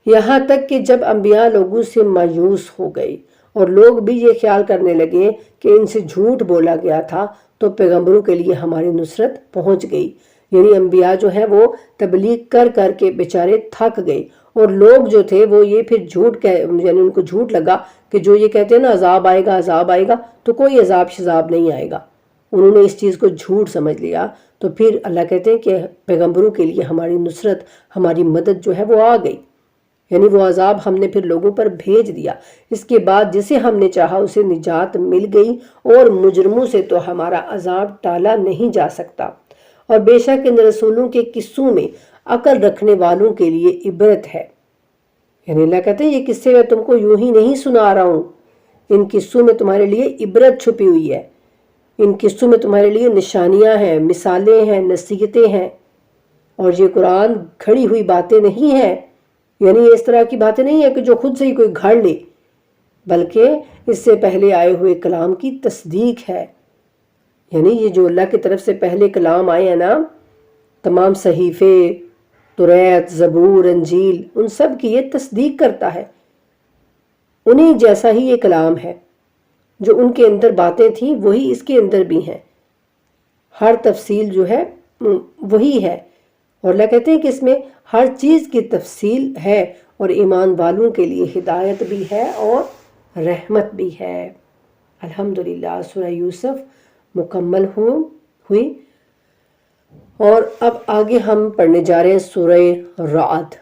یہاں تک کہ جب انبیاء لوگوں سے مایوس ہو گئی اور لوگ بھی یہ خیال کرنے لگے کہ ان سے جھوٹ بولا گیا تھا، تو پیغمبروں کے لیے ہماری نصرت پہنچ گئی، یعنی انبیاء جو ہیں وہ تبلیغ کر کر کے بیچارے تھک گئے، اور لوگ جو تھے وہ یہ پھر یعنی ان کو جھوٹ لگا کہ جو یہ کہتے ہیں نا عذاب آئے گا عذاب آئے گا، تو کوئی عذاب شذاب نہیں آئے گا، انہوں نے اس چیز کو جھوٹ سمجھ لیا۔ تو پھر اللہ کہتے ہیں کہ پیغمبروں کے لیے ہماری نصرت، ہماری مدد جو ہے وہ آ گئی، یعنی وہ عذاب ہم نے پھر لوگوں پر بھیج دیا، اس کے بعد جسے ہم نے چاہا اسے نجات مل گئی، اور مجرموں سے تو ہمارا عذاب ٹالا نہیں جا سکتا۔ اور بے شک ان رسولوں کے قصوں میں عقل رکھنے والوں کے لیے عبرت ہے، یعنی اللہ کہتے ہیں یہ قصے میں تم کو یوں ہی نہیں سنا رہا ہوں، ان قصوں میں تمہارے لیے عبرت چھپی ہوئی ہے، ان قصوں میں تمہارے لیے نشانیاں ہیں، مثالیں ہیں، نصیحتیں ہیں، اور یہ قرآن کھڑی ہوئی باتیں نہیں ہیں، یعنی اس طرح کی باتیں نہیں ہیں کہ جو خود سے ہی کوئی گھڑ لے، بلکہ اس سے پہلے آئے ہوئے کلام کی تصدیق ہے، یعنی یہ جو اللہ کی طرف سے پہلے کلام آئے ہیں نا، تمام صحیفے، توریت، زبور، انجیل، ان سب کی یہ تصدیق کرتا ہے، انہیں جیسا ہی یہ کلام ہے، جو ان کے اندر باتیں تھیں وہی اس کے اندر بھی ہیں، ہر تفصیل جو ہے وہی ہے، اور اللہ کہتے ہیں کہ اس میں ہر چیز کی تفصیل ہے، اور ایمان والوں کے لیے ہدایت بھی ہے اور رحمت بھی ہے۔ الحمدللہ سورہ یوسف مکمل ہوئی، اور اب آگے ہم پڑھنے جا رہے ہیں سورہ رعد۔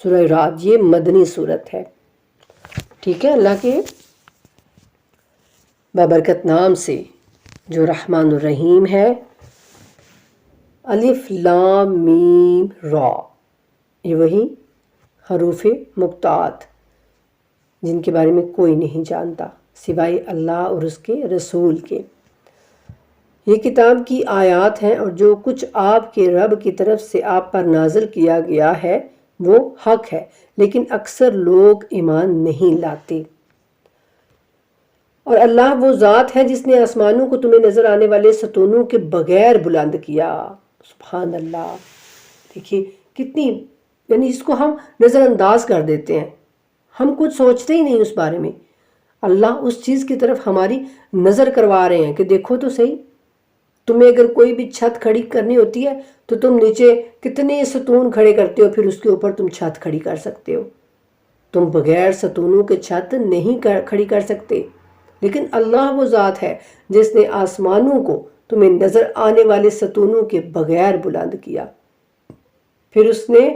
سورہ رعد یہ مدنی سورت ہے، ٹھیک ہے، اللہ کے بابرکت نام سے جو رحمان الرحیم ہے۔ الف لام میم را، یہ وہی حروف مقطعات جن کے بارے میں کوئی نہیں جانتا سوائے اللہ اور اس کے رسول کے۔ یہ کتاب کی آیات ہیں، اور جو کچھ آپ کے رب کی طرف سے آپ پر نازل کیا گیا ہے وہ حق ہے، لیکن اکثر لوگ ایمان نہیں لاتے۔ اور اللہ وہ ذات ہے جس نے آسمانوں کو تمہیں نظر آنے والے ستونوں کے بغیر بلند کیا۔ سبحان اللہ، دیکھیے کتنی، یعنی اس کو ہم نظر انداز کر دیتے ہیں، ہم کچھ سوچتے ہی نہیں اس بارے میں، اللہ اس چیز کی طرف ہماری نظر کروا رہے ہیں کہ دیکھو تو صحیح، تمہیں اگر کوئی بھی چھت کھڑی کرنی ہوتی ہے تو تم نیچے کتنے ستون کھڑے کرتے ہو، پھر اس کے اوپر تم چھت کھڑی کر سکتے ہو، تم بغیر ستونوں کے چھت نہیں کھڑی کر سکتے، لیکن اللہ وہ ذات ہے جس نے آسمانوں کو تمہیں نظر آنے والے ستونوں کے بغیر بلند کیا، پھر اس نے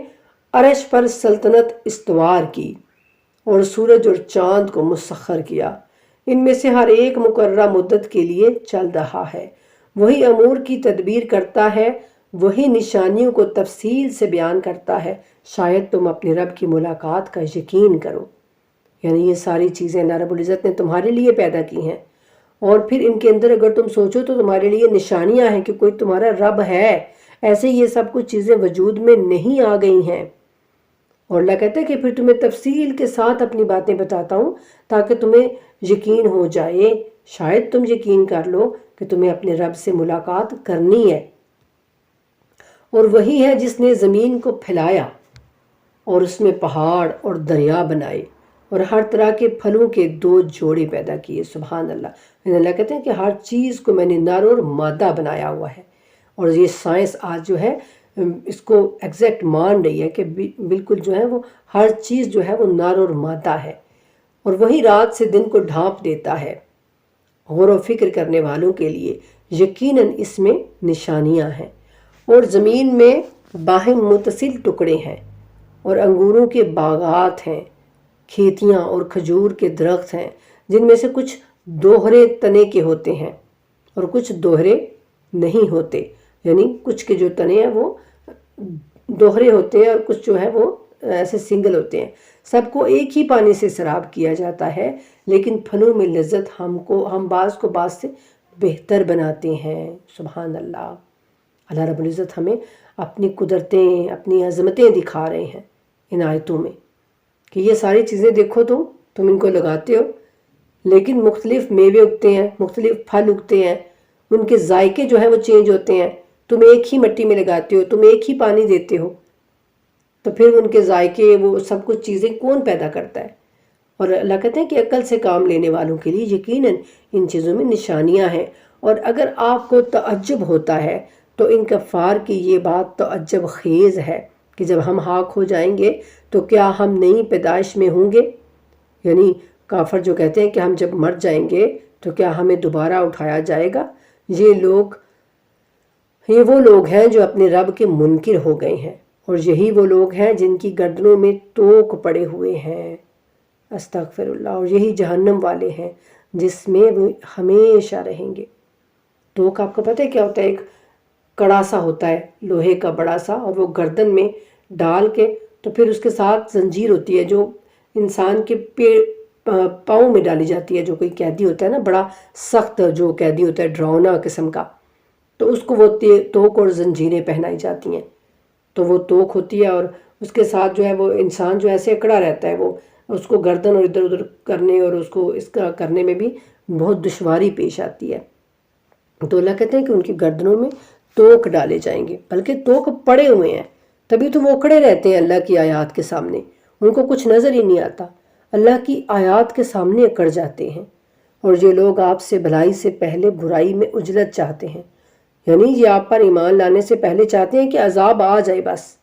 عرش پر سلطنت استوار کی اور سورج اور چاند کو مسخر کیا، ان میں سے ہر ایک مقررہ مدت کے لیے چل رہا ہے، وہی امور کی تدبیر کرتا ہے، وہی نشانیوں کو تفصیل سے بیان کرتا ہے، شاید تم اپنے رب کی ملاقات کا یقین کرو۔ یعنی یہ ساری چیزیں اللہ رب العزت نے تمہارے لیے پیدا کی ہیں، اور پھر ان کے اندر اگر تم سوچو تو تمہارے لیے نشانیاں ہیں کہ کوئی تمہارا رب ہے۔ ایسے یہ سب کچھ چیزیں وجود میں نہیں آ گئی ہیں، اور اللہ کہتا ہے کہ پھر تمہیں تفصیل کے ساتھ اپنی باتیں بتاتا ہوں تاکہ تمہیں یقین ہو جائے، شاید تم یقین کر لو کہ تمہیں اپنے رب سے ملاقات کرنی ہے۔ اور وہی ہے جس نے زمین کو پھیلایا اور اس میں پہاڑ اور دریا بنائے اور ہر طرح کے پھلوں کے 2 جوڑے پیدا کیے۔ سبحان اللہ۔ اللہ کہتے ہیں کہ ہر چیز کو میں نے نر اور مادہ بنایا ہوا ہے، اور یہ سائنس آج جو ہے اس کو ایگزیکٹ مان رہی ہے کہ بالکل جو ہے وہ ہر چیز جو ہے وہ نر اور مادہ ہے۔ اور وہی رات سے دن کو ڈھانپ دیتا ہے۔ غور و فکر کرنے والوں کے لیے یقیناً اس میں نشانیاں ہیں۔ اور زمین میں باہم متصل ٹکڑے ہیں، اور انگوروں کے باغات ہیں، کھیتیاں اور کھجور کے درخت ہیں، جن میں سے کچھ دوہرے تنے کے ہوتے ہیں اور کچھ دوہرے نہیں ہوتے۔ یعنی کچھ کے جو تنے ہیں وہ دوہرے ہوتے ہیں اور کچھ جو ہے وہ ایسے سنگل ہوتے ہیں۔ سب کو ایک ہی پانی سے سراب کیا جاتا ہے، لیکن پھلوں میں لذت ہم بعض کو بعض سے بہتر بناتے ہیں۔ سبحان اللہ۔ اللہ رب العزت ہمیں اپنی قدرتیں، اپنی عظمتیں دکھا رہے ہیں ان آیتوں میں کہ یہ ساری چیزیں دیکھو، تم ان کو لگاتے ہو، لیکن مختلف میوے اگتے ہیں، مختلف پھل اگتے ہیں، ان کے ذائقے جو ہیں وہ چینج ہوتے ہیں۔ تم ایک ہی مٹی میں لگاتے ہو، تم ایک ہی پانی دیتے ہو، تو پھر ان کے ذائقے وہ سب کچھ چیزیں کون پیدا کرتا ہے؟ اور اللہ کہتے ہیں کہ عقل سے کام لینے والوں کے لیے یقیناً ان چیزوں میں نشانیاں ہیں۔ اور اگر آپ کو تعجب ہوتا ہے تو ان کفار کی یہ بات تعجب خیز ہے کہ جب ہم ہلاک ہو جائیں گے تو کیا ہم نئی پیدائش میں ہوں گے؟ یعنی کافر جو کہتے ہیں کہ ہم جب مر جائیں گے تو کیا ہمیں دوبارہ اٹھایا جائے گا؟ یہ وہ لوگ ہیں جو اپنے رب کے منکر ہو گئے ہیں، اور یہی وہ لوگ ہیں جن کی گردنوں میں توق پڑے ہوئے ہیں۔ استغفر اللہ۔ اور یہی جہنم والے ہیں جس میں وہ ہمیشہ رہیں گے۔ توق آپ کو پتہ ہے کیا ہوتا ہے؟ ایک کڑا سا ہوتا ہے لوہے کا بڑا سا، اور وہ گردن میں ڈال کے تو پھر اس کے ساتھ زنجیر ہوتی ہے جو انسان کے پاؤں میں ڈالی جاتی ہے۔ جو کوئی قیدی ہوتا ہے نا، بڑا سخت جو قیدی ہوتا ہے، ڈراؤنا قسم کا، تو اس کو وہ توق اور زنجیریں پہنائی جاتی ہیں۔ تو وہ توق ہوتی ہے، اور اس کے ساتھ جو ہے وہ انسان جو ایسے اکڑا رہتا ہے، وہ اس کو گردن اور ادھر ادھر کرنے اور اس کو اس کا کرنے میں بھی بہت دشواری پیش آتی ہے۔ تو اللہ کہتے ہیں کہ ان کی گردنوں میں توق ڈالے جائیں گے، بلکہ توق پڑے ہوئے ہیں، تبھی تو وہ اکڑے رہتے ہیں اللہ کی آیات کے سامنے، ان کو کچھ نظر ہی نہیں آتا، اللہ کی آیات کے سامنے اکڑ جاتے ہیں۔ اور یہ لوگ آپ سے بھلائی سے پہلے برائی میں اجلت چاہتے ہیں، یعنی یہ آپ پر ایمان لانے سے پہلے چاہتے ہیں کہ عذاب آ جائے بس،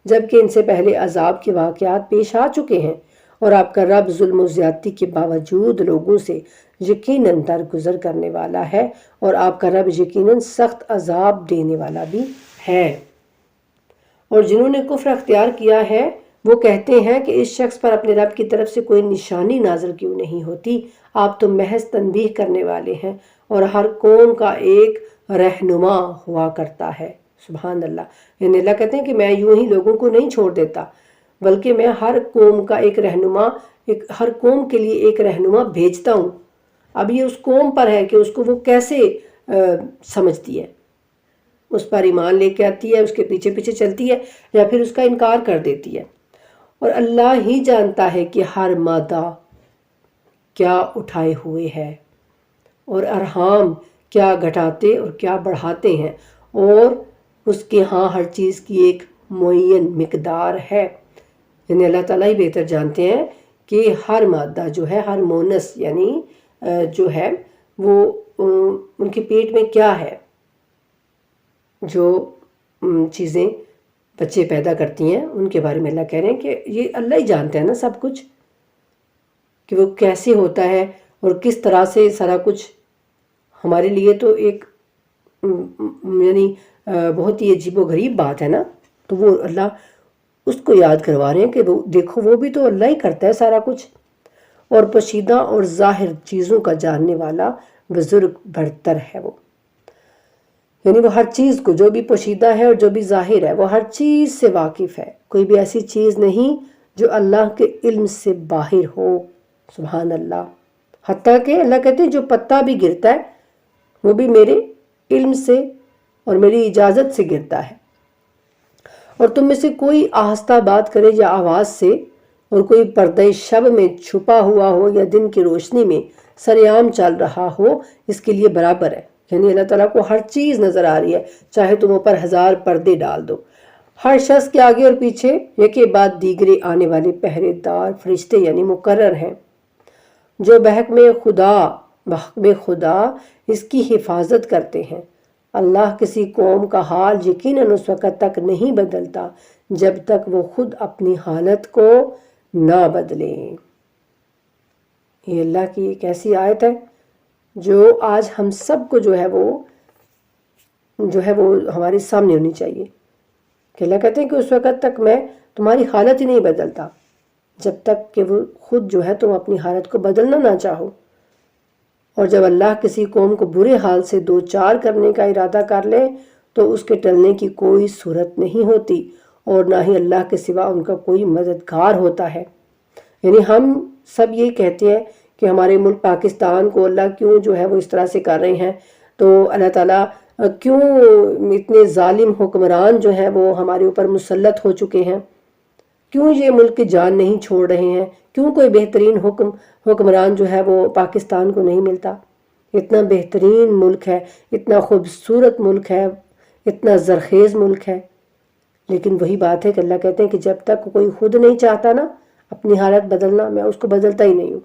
جبکہ ان سے پہلے عذاب کے واقعات پیش آ چکے ہیں، اور آپ کا رب ظلم و زیادتی کے باوجود لوگوں سے یقیناً درگزر کرنے والا ہے، اور آپ کا رب یقیناً سخت عذاب دینے والا بھی ہے۔ اور جنہوں نے کفر اختیار کیا ہے وہ کہتے ہیں کہ اس شخص پر اپنے رب کی طرف سے کوئی نشانی نازل کیوں نہیں ہوتی؟ آپ تو محض تنبیہ کرنے والے ہیں، اور ہر قوم کا ایک رہنما ہوا کرتا ہے۔ سبحان اللہ۔ یعنی اللہ کہتے ہیں کہ میں یوں ہی لوگوں کو نہیں چھوڑ دیتا، بلکہ میں ہر قوم کا ایک رہنما، ہر قوم کے لیے ایک رہنما بھیجتا ہوں۔ اب یہ اس قوم پر ہے کہ اس کو وہ کیسے سمجھتی ہے، اس پر ایمان لے کے آتی ہے، اس کے پیچھے پیچھے چلتی ہے، یا پھر اس کا انکار کر دیتی ہے۔ اور اللہ ہی جانتا ہے کہ ہر مادہ کیا اٹھائے ہوئے ہے، اور ارحام کیا گھٹاتے اور کیا بڑھاتے ہیں، اور اس کے ہاں ہر چیز کی ایک معین مقدار ہے۔ یعنی اللہ تعالیٰ ہی بہتر جانتے ہیں کہ ہر مادہ جو ہے، ہر مونس یعنی جو ہے وہ ان کے پیٹ میں کیا ہے، جو چیزیں بچے پیدا کرتی ہیں ان کے بارے میں اللہ کہہ رہے ہیں کہ یہ اللہ ہی جانتے ہیں نا سب کچھ، کہ وہ کیسے ہوتا ہے اور کس طرح سے سارا کچھ ہمارے لیے تو ایک یعنی بہت ہی عجیب و غریب بات ہے نا۔ تو وہ اللہ اس کو یاد کروا رہے ہیں کہ وہ دیکھو، وہ بھی تو اللہ ہی کرتا ہے سارا کچھ، اور پوشیدہ اور ظاہر چیزوں کا جاننے والا بزرگ برتر ہے وہ۔ یعنی وہ ہر چیز کو، جو بھی پوشیدہ ہے اور جو بھی ظاہر ہے، وہ ہر چیز سے واقف ہے. کوئی بھی ایسی چیز نہیں جو اللہ کے علم سے باہر ہو. سبحان اللہ. حتیٰ کہ اللہ کہتے ہیں جو پتا بھی گرتا ہے وہ بھی میرے علم سے اور میری اجازت سے گرتا ہے. اور تم میں سے کوئی آہستہ بات کرے یا آواز سے، اور کوئی پردہ شب میں چھپا ہوا ہو یا دن کی روشنی میں سریعام چل رہا ہو، اس کے لیے برابر ہے. یعنی اللہ تعالیٰ کو ہر چیز نظر آ رہی ہے، چاہے تم اوپر 1000 پردے ڈال دو. ہر شخص کے آگے اور پیچھے یکے بعد دیگرے آنے والے پہرے دار فرشتے یعنی مقرر ہیں، جو بحق میں خدا اس کی حفاظت کرتے ہیں. اللہ کسی قوم کا حال یقیناً اس وقت تک نہیں بدلتا جب تک وہ خود اپنی حالت کو نہ بدلے. یہ اللہ کی ایک ایسی آیت ہے جو آج ہم سب کو جو ہے وہ ہمارے سامنے ہونی چاہیے کہ اللہ کہتے ہیں کہ اس وقت تک میں تمہاری حالت ہی نہیں بدلتا جب تک کہ وہ خود جو ہے تم اپنی حالت کو بدلنا نہ چاہو. اور جب اللہ کسی قوم کو برے حال سے دو چار کرنے کا ارادہ کر لے تو اس کے ٹلنے کی کوئی صورت نہیں ہوتی، اور نہ ہی اللہ کے سوا ان کا کوئی مددگار ہوتا ہے. یعنی ہم سب یہ کہتے ہیں کہ ہمارے ملک پاکستان کو اللہ کیوں جو ہے وہ اس طرح سے کر رہے ہیں، تو اللہ تعالیٰ کیوں اتنے ظالم حکمران جو ہیں وہ ہمارے اوپر مسلط ہو چکے ہیں، کیوں یہ ملک کی جان نہیں چھوڑ رہے ہیں، کیوں کوئی بہترین حکمران جو ہے وہ پاکستان کو نہیں ملتا. اتنا بہترین ملک ہے، اتنا خوبصورت ملک ہے، اتنا زرخیز ملک ہے، لیکن وہی بات ہے کہ اللہ کہتے ہیں کہ جب تک کوئی خود نہیں چاہتا نا اپنی حالت بدلنا، میں اس کو بدلتا ہی نہیں ہوں.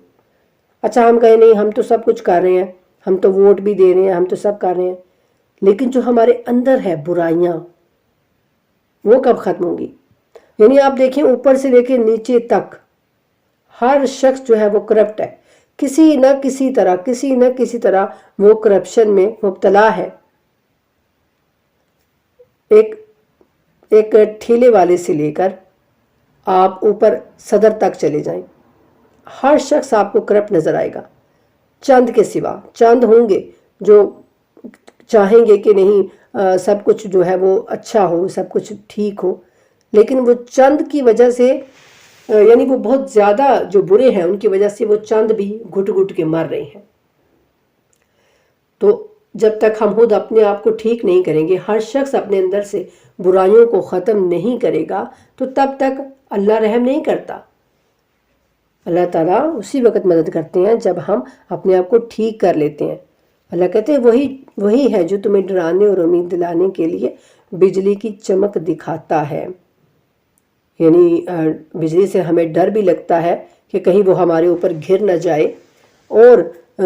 اچھا ہم کہیں نہیں ہم تو سب کچھ کر رہے ہیں، ہم تو ووٹ بھی دے رہے ہیں، ہم تو سب کر رہے ہیں، لیکن جو ہمارے اندر ہے برائیاں وہ کب ختم ہوں گی؟ یعنی آپ دیکھیں اوپر سے لے کے نیچے تک ہر شخص جو ہے وہ کرپٹ ہے، کسی نہ کسی طرح وہ کرپشن میں مبتلا ہے. ایک ٹھیلے والے سے لے کر آپ اوپر صدر تک چلے جائیں، ہر شخص آپ کو کرپٹ نظر آئے گا. چند کے سوا چند ہوں گے جو چاہیں گے کہ نہیں سب کچھ جو ہے وہ اچھا ہو، سب کچھ ٹھیک ہو، لیکن وہ چند کی وجہ سے یعنی وہ بہت زیادہ جو برے ہیں ان کی وجہ سے وہ چند بھی گھٹ گھٹ کے مر رہے ہیں. تو جب تک ہم خود اپنے آپ کو ٹھیک نہیں کریں گے، ہر شخص اپنے اندر سے برائیوں کو ختم نہیں کرے گا، تو تب تک اللہ رحم نہیں کرتا. اللہ تعالیٰ اسی وقت مدد کرتے ہیں جب ہم اپنے آپ کو ٹھیک کر لیتے ہیں. اللہ کہتے ہیں وہی ہے جو تمہیں ڈرانے اور امید دلانے کے لیے بجلی کی چمک دکھاتا ہے. یعنی بجلی سے ہمیں ڈر بھی لگتا ہے کہ کہیں وہ ہمارے اوپر گر نہ جائے. اور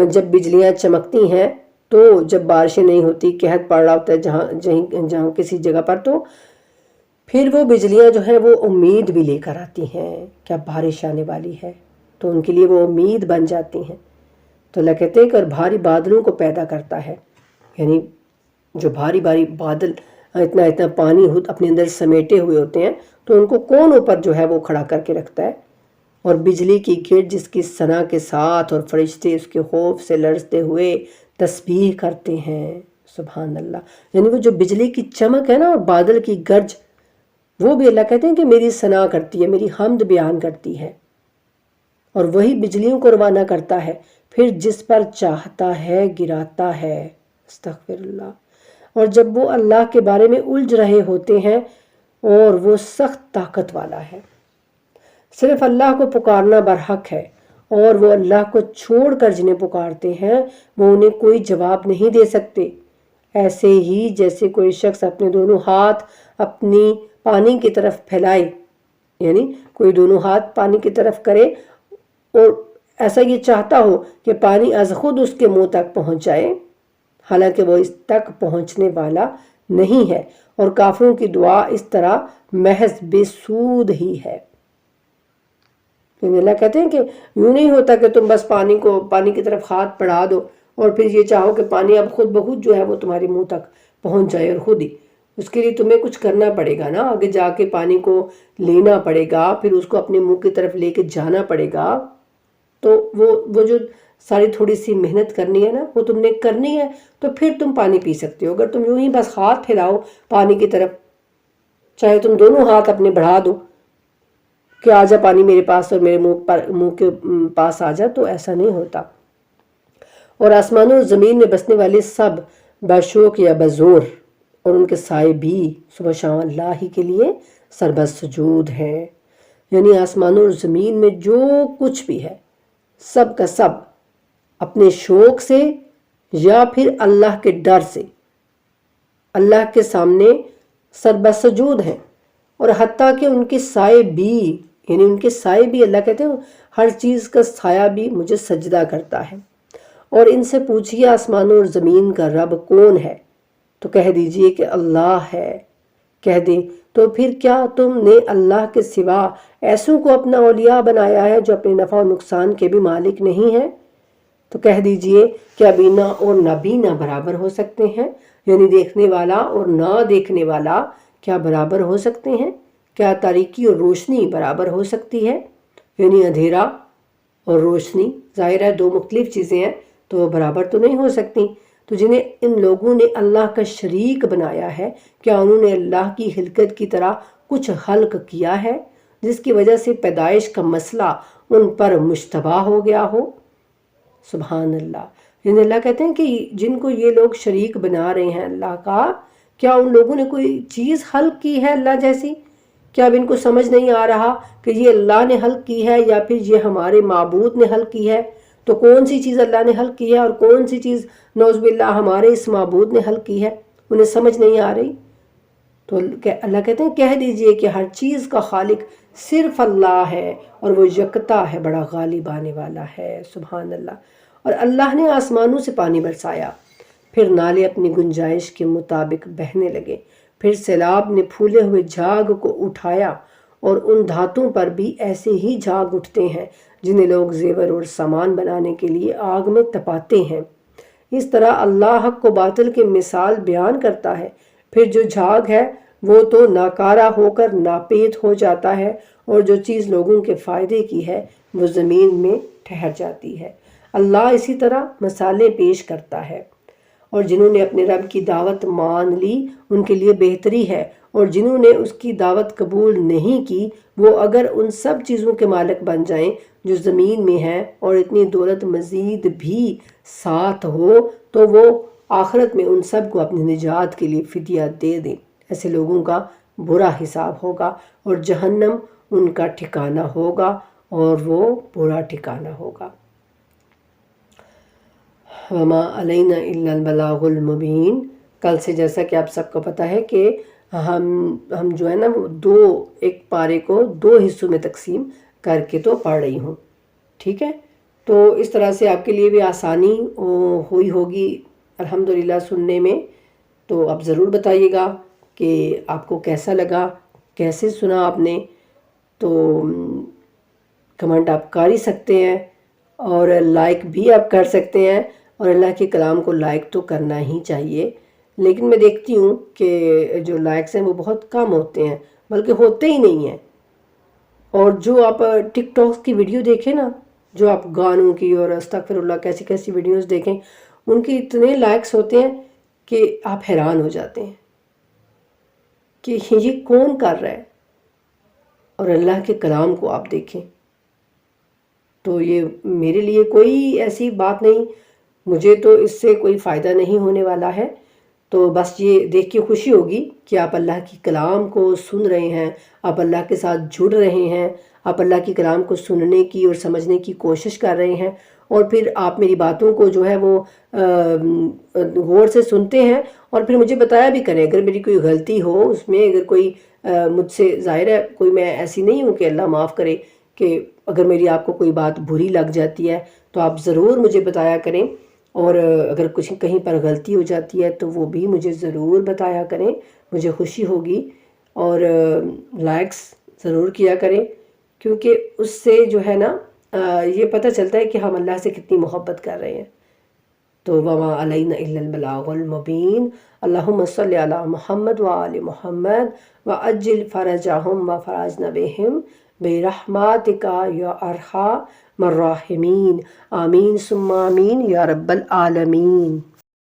جب بجلیاں چمکتی ہیں تو جب بارشیں نہیں ہوتی، قحط پڑ رہا ہوتا ہے جہاں کسی جگہ پر، تو پھر وہ بجلیاں جو ہیں وہ امید بھی لے کر آتی ہیں کیا بارش آنے والی ہے، تو ان کے لیے وہ امید بن جاتی ہیں. تو اللہ کہتے ہیں کہ اور بھاری بادلوں کو پیدا کرتا ہے. یعنی جو بھاری بادل اتنا پانی اپنے اندر سمیٹے ہوئے ہوتے ہیں تو ان کو کون اوپر جو ہے وہ کھڑا کر کے رکھتا ہے. اور بجلی کی گرد جس کی ثنا کے ساتھ، اور فرشتے اس کے خوف سے لرزتے ہوئے تسبیح کرتے ہیں. سبحان اللہ. یعنی وہ جو بجلی کی چمک ہے نا اور بادل کی گرج، وہ بھی اللہ کہتے ہیں کہ میری ثنا کرتی ہے، میری حمد بیان کرتی ہے. اور وہی بجلیوں کو روانہ کرتا ہے، پھر جس پر چاہتا ہے گراتا ہے. استغفر اللہ. اور جب وہ اللہ کے بارے میں الجھ رہے ہوتے ہیں اور وہ سخت طاقت والا ہے، صرف اللہ کو پکارنا برحق ہے، اور وہ اللہ کو چھوڑ کر جنہیں پکارتے ہیں وہ انہیں کوئی جواب نہیں دے سکتے. ایسے ہی جیسے کوئی شخص اپنے دونوں ہاتھ اپنی پانی کی طرف پھیلائے، یعنی کوئی دونوں ہاتھ پانی کی طرف کرے اور ایسا یہ چاہتا ہو کہ پانی از خود اس کے منہ تک پہنچ جائے، حالانکہ وہ اس تک پہنچنے والا نہیں ہے. اور کافروں کی دعا اس طرح محض بے سود ہی ہے. اللہ کہتے ہیں کہ یوں نہیں ہوتا کہ تم بس پانی کی طرف ہاتھ بڑھا دو اور پھر یہ چاہو کہ پانی اب خود بخود جو ہے وہ تمہارے منہ تک پہنچ جائے. اور خود ہی اس کے لیے تمہیں کچھ کرنا پڑے گا نا، آگے جا کے پانی کو لینا پڑے گا، پھر اس کو اپنے منہ کی طرف لے کے جانا پڑے گا. تو وہ جو ساری تھوڑی سی محنت کرنی ہے نا، وہ تم نے کرنی ہے، تو پھر تم پانی پی سکتے ہو۔ اگر تم یوں ہی بس ہاتھ پھیلاؤ پانی کی طرف، چاہے تم دونوں ہاتھ اپنے بڑھا دو کہ آ جا پانی میرے پاس اور میرے منہ کے پاس آ جا، تو ایسا نہیں ہوتا۔ اور آسمانوں اور زمین میں بسنے والے سب بشوق یا بزور، اور ان کے سائے بھی صبح شام اللہ ہی کے لیے سربست سجود ہیں۔ یعنی آسمانوں اور زمین میں جو کچھ بھی ہے سب کا سب اپنے شوق سے یا پھر اللہ کے ڈر سے اللہ کے سامنے سربست سجود ہیں، اور حتیٰ کہ ان کے سائے بھی، یعنی ان کے سائے بھی، اللہ کہتے ہیں ہر چیز کا سایہ بھی مجھے سجدہ کرتا ہے۔ اور ان سے پوچھئے آسمانوں اور زمین کا رب کون ہے، تو کہہ دیجئے کہ اللہ ہے۔ کہہ دیں تو پھر کیا تم نے اللہ کے سوا ایسوں کو اپنا اولیاء بنایا ہے جو اپنے نفع و نقصان کے بھی مالک نہیں ہیں؟ تو کہہ دیجئے کیا بینا اور نابینا برابر ہو سکتے ہیں؟ یعنی دیکھنے والا اور نہ دیکھنے والا کیا برابر ہو سکتے ہیں؟ کیا تاریکی اور روشنی برابر ہو سکتی ہے؟ یعنی اندھیرا اور روشنی ظاہر ہے دو مختلف چیزیں ہیں، تو برابر تو نہیں ہو سکتی۔ تو جنہیں ان لوگوں نے اللہ کا شریک بنایا ہے، کیا انہوں نے اللہ کی خلقت کی طرح کچھ خلق کیا ہے جس کی وجہ سے پیدائش کا مسئلہ ان پر مشتبہ ہو گیا ہو؟ سبحان اللہ۔ یعنی اللہ کہتے ہیں کہ جن کو یہ لوگ شریک بنا رہے ہیں اللہ کا، کیا ان لوگوں نے کوئی چیز خلق کی ہے اللہ جیسی؟ کیا اب ان کو سمجھ نہیں آ رہا کہ یہ اللہ نے خلق کی ہے یا پھر یہ ہمارے معبود نے خلق کی ہے؟ تو کون سی چیز اللہ نے خلق کی ہے اور کون سی چیز نعوذ باللہ ہمارے اس معبود نے خلق کی ہے؟ انہیں سمجھ نہیں آ رہی۔ تو اللہ کہتے ہیں کہہ دیجئے کہ ہر چیز کا خالق صرف اللہ ہے، اور وہ یکتا ہے، بڑا غالب آنے والا ہے۔ سبحان اللہ۔ اور اللہ نے آسمانوں سے پانی برسایا، پھر نالے اپنی گنجائش کے مطابق بہنے لگے، پھر سیلاب نے پھولے ہوئے جھاگ کو اٹھایا، اور ان دھاتوں پر بھی ایسے ہی جھاگ اٹھتے ہیں جنہیں لوگ زیور اور سامان بنانے کے لیے آگ میں تپاتے ہیں۔ اس طرح اللہ حق و باطل کی مثال بیان کرتا ہے۔ پھر جو جھاگ ہے وہ تو ناکارہ ہو کر ناپید ہو جاتا ہے، اور جو چیز لوگوں کے فائدے کی ہے وہ زمین میں ٹھہر جاتی ہے۔ اللہ اسی طرح مثالیں پیش کرتا ہے، اور جنہوں نے اپنے رب کی دعوت مان لی ان کے لیے بہتری ہے، اور جنہوں نے اس کی دعوت قبول نہیں کی وہ اگر ان سب چیزوں کے مالک بن جائیں جو زمین میں ہیں، اور اتنی دولت مزید بھی ساتھ ہو، تو وہ آخرت میں ان سب کو اپنی نجات کے لیے فدیہ دے دیں۔ ایسے لوگوں کا برا حساب ہوگا، اور جہنم ان کا ٹھکانہ ہوگا، اور وہ برا ٹھکانہ ہوگا۔ وما علینا الا البلاغ المبین۔ کل سے جیسا کہ آپ سب کو پتہ ہے کہ ہم جو ہے نا وہ ایک پارے کو 2 حصوں میں تقسیم کر کے تو پڑھ رہی ہوں، ٹھیک ہے؟ تو اس طرح سے آپ کے لیے بھی آسانی ہوئی ہوگی الحمدللہ سننے میں۔ تو آپ ضرور بتائیے گا کہ آپ کو کیسا لگا، کیسے سنا آپ نے۔ تو کمنٹ آپ کر ہی سکتے ہیں، اور لائک بھی آپ کر سکتے ہیں، اور اللہ کے کلام کو لائک تو کرنا ہی چاہیے۔ لیکن میں دیکھتی ہوں کہ جو لائکس ہیں وہ بہت کم ہوتے ہیں، بلکہ ہوتے ہی نہیں ہیں۔ اور جو آپ ٹک ٹاک کی ویڈیو دیکھیں نا، جو آپ گانوں کی اور استغفر اللہ کیسی کیسی ویڈیوز دیکھیں، ان کی اتنے لائکس ہوتے ہیں کہ آپ حیران ہو جاتے ہیں کہ یہ کون کر رہا ہے۔ اور اللہ کے کلام کو آپ دیکھیں تو یہ میرے لیے کوئی ایسی بات نہیں، مجھے تو اس سے کوئی فائدہ نہیں ہونے والا ہے۔ تو بس یہ دیکھ کے خوشی ہوگی کہ آپ اللہ کی کلام کو سن رہے ہیں، آپ اللہ کے ساتھ جڑ رہے ہیں، آپ اللہ کی کلام کو سننے کی اور سمجھنے کی کوشش کر رہے ہیں، اور پھر آپ میری باتوں کو جو ہے وہ غور سے سنتے ہیں، اور پھر مجھے بتایا بھی کریں اگر میری کوئی غلطی ہو اس میں، اگر کوئی مجھ سے، ظاہر ہے کوئی میں ایسی نہیں ہوں کہ اللہ معاف کرے، کہ اگر میری آپ کو کوئی بات بری لگ جاتی ہے تو آپ ضرور مجھے بتایا کریں، اور اگر کچھ کہیں پر غلطی ہو جاتی ہے تو وہ بھی مجھے ضرور بتایا کریں، مجھے خوشی ہوگی۔ اور لائکس ضرور کیا کریں، کیونکہ اس سے جو ہے نا یہ پتہ چلتا ہے کہ ہم اللہ سے کتنی محبت کر رہے ہیں۔ تو وما علینا الا البلاغ المبین۔ اللہم صلی علی محمد وآل محمد وعجل فرجہم وفرجنا بہم برحمتک یا ارحم الراحمین، آمین ثم آمین یا رب العالمین۔